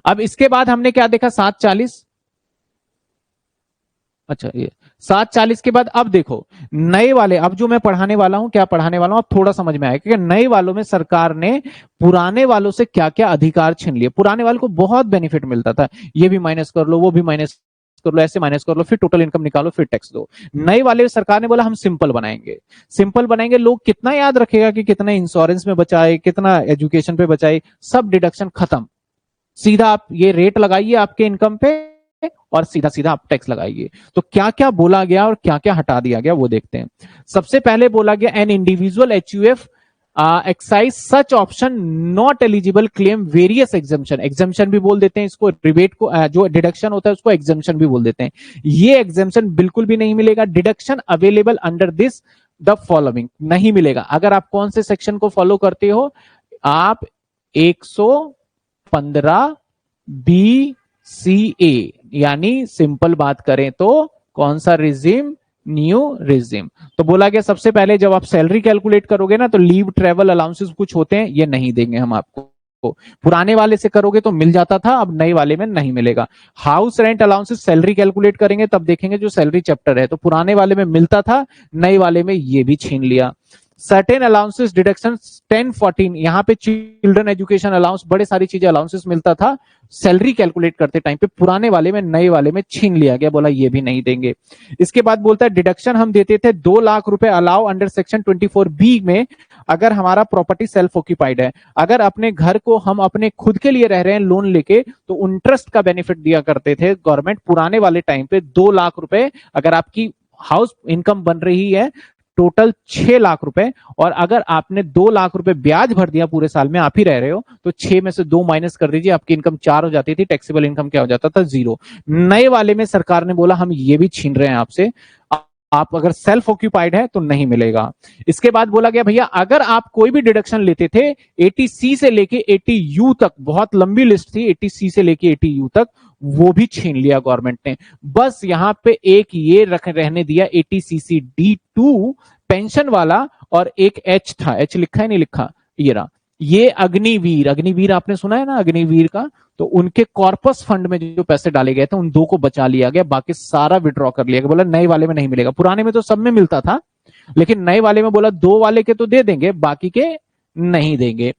अब इसके बाद हमने क्या देखा 740, अच्छा ये 740 के बाद अब देखो नए वाले, अब जो मैं पढ़ाने वाला हूं, क्या पढ़ाने वाला हूं आप थोड़ा समझ में आएगा, क्योंकि नए वालों में सरकार ने पुराने वालों से क्या क्या अधिकार छीन लिए। पुराने वालों को बहुत बेनिफिट मिलता था, ये भी माइनस कर लो, वो भी माइनस कर लो, ऐसे माइनस कर लो, फिर टोटल इनकम निकालो, फिर टैक्स दो। नए वाले सरकार ने बोला हम सिंपल बनाएंगे, सिंपल बनाएंगे, लोग कितना याद रखेगा कि कितना इंश्योरेंस में बचाए, कितना एजुकेशन पे बचाए, सब डिडक्शन खत्म, सीधा आप ये रेट लगाइए आपके इनकम पे और सीधा सीधा आप टैक्स लगाइए। तो क्या क्या बोला गया और क्या क्या हटा दिया गया वो देखते हैं। सबसे पहले बोला गया an individual HUF excise such epsilon naught eligible claim various exemption, exemption भी बोल देते हैं इसको, रिबेट को जो डिडक्शन होता है उसको एग्जाम्पशन भी बोल देते हैं, ये एग्जाम्पशन बिल्कुल भी नहीं मिलेगा। Deduction available under this the following नहीं मिलेगा। अगर आप कौन से सेक्शन को फॉलो करते हो, आप 115 BCA, यानी सिंपल बात करें तो कौन सा रिजिम, न्यू रिजिम। तो बोला गया सबसे पहले जब आप सैलरी कैलकुलेट करोगे ना तो लीव ट्रेवल अलाउंसेस कुछ होते हैं, ये नहीं देंगे हम आपको। पुराने वाले से करोगे तो मिल जाता था, अब नए वाले में नहीं मिलेगा। House rent allowances salary calculate करेंगे तब देखेंगे जो सैलरी चैप्टर है, तो पुराने वाले में मिलता था, नए वाले में ये भी छीन लिया। सर्टेन अलाउंसेस डिडक्शन 10-14, यहाँ पे चिल्ड्रन एजुकेशन अलाउंस, बड़े सारी चीजें अलाउंसेस मिलता था सैलरी कैलकुलेट करते टाइम पे, पुराने वाले में नए वाले में छीन लिया गया, बोला ये भी नहीं देंगे। इसके बाद बोलता है डिडक्शन हम देते थे 2 लाख रुपए अलाउ अंडर सेक्शन 24B में, अगर हमारा प्रॉपर्टी सेल्फ ऑक्यूपाइड है, अगर अपने घर को हम अपने खुद के लिए रह रहे हैं लोन लेके, तो इंटरेस्ट का बेनिफिट दिया करते थे गवर्नमेंट पुराने वाले टाइम पे। 2 लाख रुपए अगर आपकी हाउस इनकम बन रही है टोटल 6 लाख रुपए, और अगर आपने 2 लाख रुपए ब्याज भर दिया पूरे साल में, आप ही रह रहे हो, तो 6 में से 2 माइनस कर दीजिए, आपकी इनकम 4 हो जाती थी, टैक्सेबल इनकम क्या हो जाता था 0। नए वाले में सरकार ने बोला हम ये भी छीन रहे हैं आपसे, आप अगर सेल्फ ऑक्यूपाइड है तो नहीं मिलेगा। इसके बाद बोला गया भैया अगर आप कोई भी डिडक्शन लेते थे 80C से लेके 80U तक, बहुत लंबी लिस्ट थी 80C से लेके 80U तक, वो भी छीन लिया गवर्नमेंट ने। बस यहां पे एक ये रहने दिया 80CC D2 पेंशन वाला, और एक H था, H लिखा है नहीं लिखा, ये रहा, ये अग्निवीर, अग्निवीर आपने सुना है ना अग्निवीर का, तो उनके कॉर्पस फंड में जो पैसे डाले गए थे उन 2 को बचा लिया गया, बाकी सारा विड्रॉ कर लिया गया। बोला नए वाले में नहीं मिलेगा, पुराने में तो सब में मिलता था, लेकिन नए वाले में बोला 2 वाले के तो दे देंगे, बाकी के नहीं देंगे।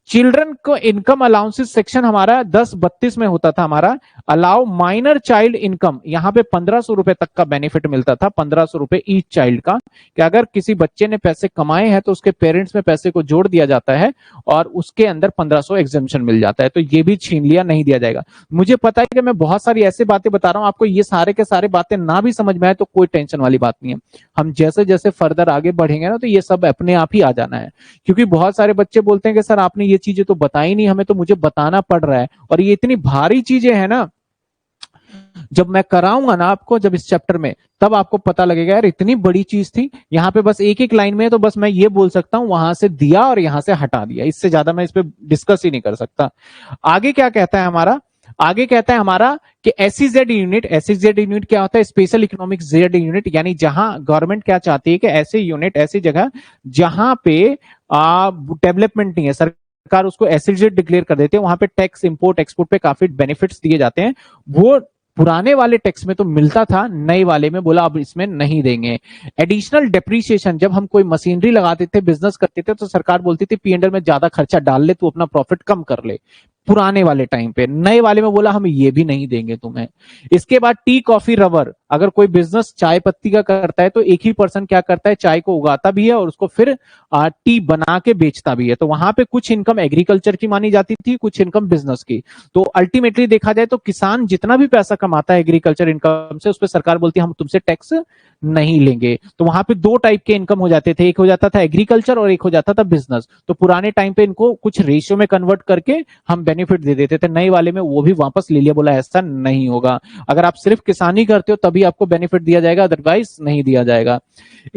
चिल्ड्रन को इनकम अलाउंसेस सेक्शन हमारा 1032 में होता था हमारा, अलाउ माइनर चाइल्ड इनकम, यहां पे 1500 रुपए तक का बेनिफिट मिलता था, 1500 रुपए ईच चाइल्ड का, कि अगर किसी बच्चे ने पैसे कमाए हैं तो उसके पेरेंट्स में पैसे को जोड़ दिया जाता है और उसके अंदर 1500 एग्जेम्पशन मिल जाता है। तो ये भी छीन लिया, नहीं दिया जाएगा। मुझे पता है कि मैं बहुत सारी ऐसी बातें बता रहा हूं, आपको ये सारे के सारे बातें ना भी समझ में आए तो कोई टेंशन वाली बात नहीं है। हम जैसे जैसे फर्दर आगे बढ़ेंगे ना तो ये सब अपने आप ही आ जाना है, क्योंकि बहुत सारे बच्चे बोलते हैं कि सर आपने ये चीजें तो बताई नहीं हमें, तो मुझे बताना पड़ रहा है, और ये इतनी भारी चीजें हैं ना, जब मैं कराऊंगा ना आपको, जब इस चैप्टर में, तब आपको पता लगेगा यार इतनी बड़ी चीज थी। यहाँ पे बस एक एक लाइन में है, तो बस मैं ये बोल सकता हूं वहां से दिया और यहां से हटा दिया, इससे ज्यादा मैं इस पे डिस्कस ही नहीं कर सकता। आगे क्या कहता है हमारा, आगे कहता है हमारा कि एसईजेड यूनिट, एसईजेड यूनिट क्या होता है, स्पेशल इकोनॉमिक जेड यूनिट, यानी जहां गवर्नमेंट क्या चाहती है कि ऐसे यूनिट, ऐसी जगह जहां पे डेवलपमेंट नहीं है, सरकार उसको एसईजेड डिक्लेयर कर देते हैं, वहां पे टैक्स इंपोर्ट एक्सपोर्ट पे काफी बेनिफिट्स दिए जाते हैं। वो पुराने वाले टैक्स में तो मिलता था, नए वाले में बोला अब इसमें नहीं देंगे। एडिशनल डेप्रीशिएशन, जब हम कोई मशीनरी लगाते थे, बिजनेस करते थे, तो सरकार बोलती थी पीएनडल में ज्यादा खर्चा डाल ले, तू अपना प्रॉफिट कम कर ले, पुराने वाले टाइम पे। नए वाले में बोला हम ये भी नहीं देंगे तुम्हें। इसके बाद टी कॉफी रबर, अगर कोई बिजनेस चाय पत्ती का करता है तो एक ही पर्सन क्या करता है, चाय को उगाता भी है और उसको फिर टी बना के बेचता भी है, तो वहां पे कुछ इनकम एग्रीकल्चर की मानी जाती थी, कुछ इनकम बिजनेस की। तो अल्टीमेटली देखा जाए तो किसान जितना भी पैसा कमाता है एग्रीकल्चर इनकम से, उस पर सरकार बोलती है हम तुमसे टैक्स नहीं लेंगे। तो वहां पे दो टाइप के इनकम हो जाते थे, एक हो जाता था एग्रीकल्चर और एक हो जाता था बिजनेस। तो पुराने टाइम पे इनको कुछ रेशियो में कन्वर्ट करके हम बेनिफिट दे देते थे, नए वाले में वो भी वापस ले लिया, बोला ऐसा नहीं होगा, अगर आप सिर्फ किसानी करते हो तभी आपको बेनिफिट दिया जाएगा, अदरवाइज नहीं दिया जाएगा।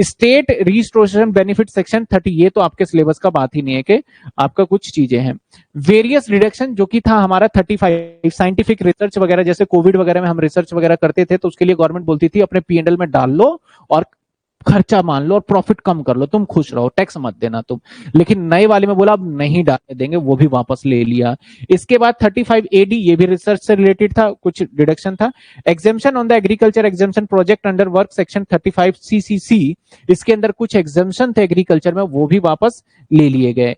स्टेट रिस्टोरेशन बेनिफिट सेक्शन 30, ये तो आपके सिलेबस का बात ही नहीं है कि आपका कुछ चीजें हैं। वेरियस रिडक्शन जो कि था हमारा 35, साइंटिफिक रिसर्च वगैरह, जैसे कोविड वगैरह में हम रिसर्च वगैरह करते थे, तो उसके लिए गवर्नमेंट बोलती थी अपने पीएनएल में डाल लो और खर्चा मान लो और प्रॉफिट कम कर लो, तुम खुश रहो, टैक्स मत देना तुम। लेकिन नए वाले में बोला अब नहीं डालने देंगे, वो भी वापस ले लिया। इसके बाद 35 एडी, ये भी रिसर्च से रिलेटेड था, कुछ डिडक्शन था। Exemption on the agriculture exemption project under work section 35 CCC, इसके अंदर कुछ एग्जेम्पशन थे एग्रीकल्चर में, वो भी वापस ले लिए गए।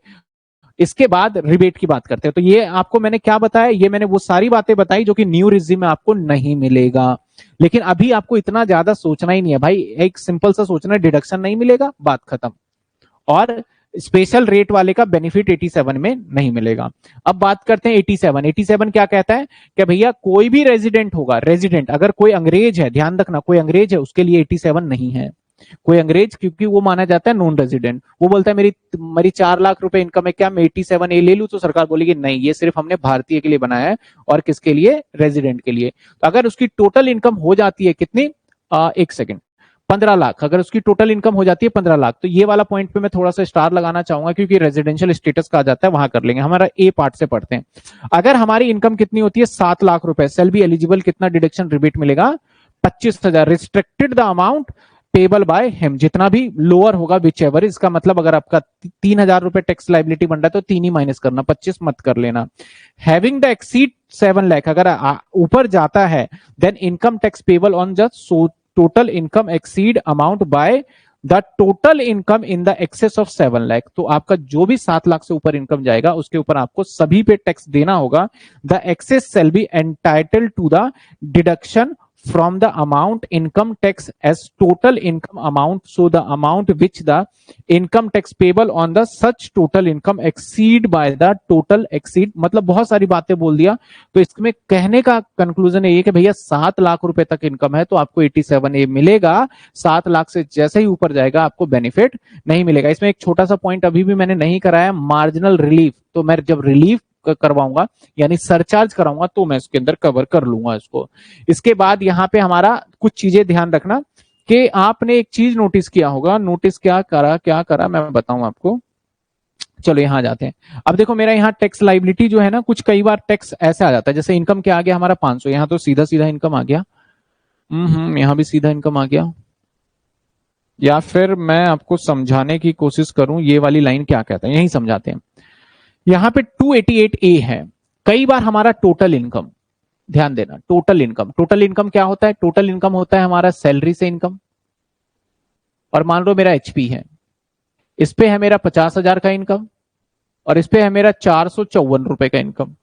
इसके बाद रिबेट की बात करते हैं, तो ये आपको मैंने क्या बताया, ये मैंने वो सारी बातें बताई जो कि न्यू रिजिम में आपको नहीं मिलेगा। लेकिन अभी आपको इतना ज्यादा सोचना ही नहीं है भाई, एक सिंपल सा सोचना है, डिडक्शन नहीं मिलेगा, बात खत्म। और स्पेशल रेट वाले का बेनिफिट 87 में नहीं मिलेगा। अब बात करते हैं 87। 87 क्या कहता है कि भैया कोई भी रेजिडेंट होगा, रेजिडेंट अगर कोई अंग्रेज है, ध्यान रखना कोई अंग्रेज है, उसके लिए 87 नहीं है। कोई अंग्रेज, क्योंकि वो माना जाता है नॉन रेजिडेंट, वो बोलता है मेरी 4 लाख रुपए इनकम है, क्या मैं 87A ले लूं, तो सरकार बोलेगी नहीं, ये सिर्फ हमने भारतीय के लिए बनाया है और किसके लिए, रेजिडेंट के लिए। तो अगर उसकी टोटल इनकम हो जाती है कितनी, 1 सेकेंड, 15 लाख, अगर उसकी टोटल इनकम हो जाती है 15 लाख, तो ये वाला पॉइंट पे मैं थोड़ा सा स्टार लगाना चाहूंगा, क्योंकि रेजिडेंशियल स्टेटस का आ जाता है, वहां कर लेंगे, हमारा ए पार्ट से पढ़ते हैं। अगर हमारी इनकम कितनी होती है, 7 लाख रुपए, सेल बी एलिजिबल कितना डिडक्शन रिबेट मिलेगा, 25,000। Restricted the amount payable by him, जितना भी लोअर होगा विच एवर, इसका मतलब अगर आपका 3,000 रुपए टैक्स लाइबिलिटी बन रहा है तो 3 ही माइनस करना, 25 मत कर लेना। हैविंग द एक्सीड 7 लाख, अगर ऊपर जाता है, then income tax payable on the total income exceed amount by the total income in the excess of 7 lakh. तो आपका जो भी 7 लाख से ऊपर इनकम जाएगा उसके ऊपर आपको सभी पे टैक्स देना होगा। The excess shall be entitled to the deduction from the amount income tax as total income amount, so the amount which the income tax payable on the such total income exceed by the total exceed, मतलब बहुत सारी बातें बोल दिया। तो इसमें कहने का कंक्लूजन ये कि भैया 7 लाख रुपए तक इनकम है तो आपको 87A मिलेगा, 7 लाख से जैसे ही ऊपर जाएगा आपको बेनिफिट नहीं मिलेगा। इसमें एक छोटा सा पॉइंट अभी भी मैंने नहीं कराया, मार्जिनल रिलीफ, तो मैं जब रिलीफ करवाऊंगा यानी सरचार्ज कराऊंगा तो मैं इसके अंदर कवर कर लूंगा इसको। इसके बाद यहाँ पे हमारा कुछ चीजें ध्यान रखना कि आपने एक चीज नोटिस किया होगा, नोटिस क्या करा मैं बताऊं आपको। चलो यहां जाते हैं। अब देखो मेरा यहाँ टैक्स लाइबिलिटी जो है ना, कुछ कई बार टैक्स ऐसे आ जाता है, जैसे इनकम क्या आ गया हमारा 500, यहाँ तो सीधा सीधा इनकम आ गया, यहाँ भी सीधा इनकम आ गया। या फिर मैं आपको समझाने की कोशिश करूं ये वाली लाइन क्या कहता है, यही समझाते हैं। यहां पे 288A है, कई बार हमारा टोटल इनकम, ध्यान देना, टोटल इनकम, टोटल इनकम क्या होता है, टोटल इनकम होता है हमारा सैलरी से इनकम। और मान लो मेरा एचपी है, इस पे है मेरा 50,000 का इनकम, और इस पे है मेरा 454 रुपए का इनकम।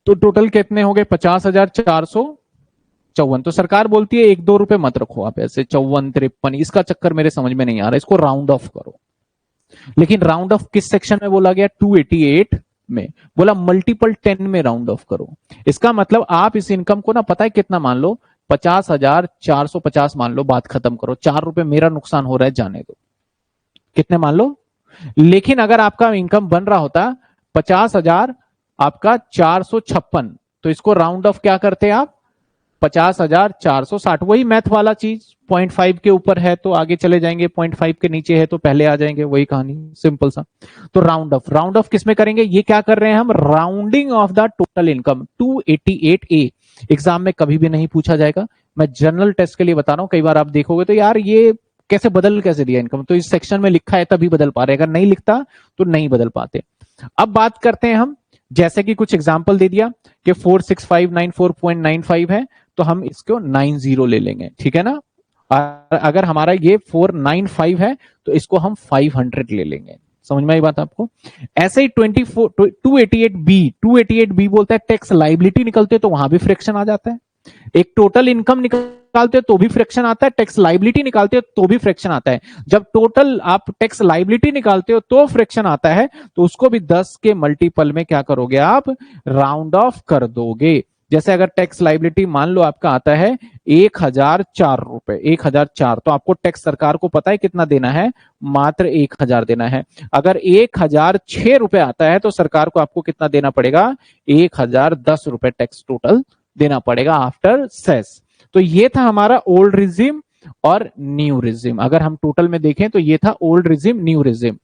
तो टोटल कितने हो गए? 50,454। तो सरकार बोलती है 1-2 रुपए मत रखो आप ऐसे, 54-53, इसका चक्कर मेरे समझ में नहीं आ रहा, इसको राउंड ऑफ करो। लेकिन राउंड ऑफ किस सेक्शन में बोला गया? 288 में। बोला मल्टीपल 10 में राउंड ऑफ करो। इसका मतलब आप इस इनकम को ना, पता है कितना मान लो, 50,450 मान लो, बात खत्म करो। 4 रुपए मेरा नुकसान हो रहा है, जाने दो। कितने मान लो? लेकिन अगर आपका इनकम बन रहा होता 50,000 आपका 456, तो इसको राउंड ऑफ क्या करते आप? 50,460। वही मैथ वाला चीज, 0.5 के ऊपर है तो आगे चले जाएंगे, 0.5 के नीचे है तो पहले आ जाएंगे, वही कहानी, सिंपल सा। तो राउंड ऑफ किस में करेंगे? ये क्या कर रहे हैं हम? Rounding off the total income 288A। Exam में कभी भी नहीं पूछा जाएगा, मैं जनरल टेस्ट के लिए बता रहा हूं। कई बार आप देखोगे तो यार ये कैसे कैसे दिया इनकम, तो इस सेक्शन में लिखा है तभी बदल पा रहे, अगर नहीं लिखता तो नहीं बदल पाते। अब बात करते हैं हम, जैसे कि कुछ एग्जाम्पल दे दिया कि 46594.95 है, तो हम इसको 90 ले लेंगे, ठीक है ना। अगर हमारा ये 495 है तो इसको हम 500 ले लेंगे। समझ में आई बात आपको? ऐसे ही 288B बोलता है टैक्स लाइबिलिटी निकलते तो वहां भी फ्रैक्शन आ जाता है। एक टोटल इनकम निकालते हो तो भी फ्रैक्शन आता है, टैक्स लाइबिलिटी निकालते हो तो भी फ्रैक्शन आता है। जब टोटल आप टैक्स लाइबिलिटी निकालते हो तो फ्रैक्शन आता है, तो उसको भी 10 के मल्टीपल में क्या करोगे आप? राउंड ऑफ कर दोगे। जैसे अगर टैक्स लाइबिलिटी मान लो आपका आता है 1,004 रुपए, 1,004, तो आपको टैक्स सरकार को पता है कितना देना है? मात्र 1,000 देना है। अगर 1,006 रुपए आता है तो सरकार को आपको कितना देना पड़ेगा? 1,010 रुपए टैक्स टोटल देना पड़ेगा आफ्टर सेस। तो ये था हमारा ओल्ड रिजिम और न्यू रिजिम। अगर हम टोटल में देखें तो ये था ओल्ड रिजिम, न्यू रिजिम।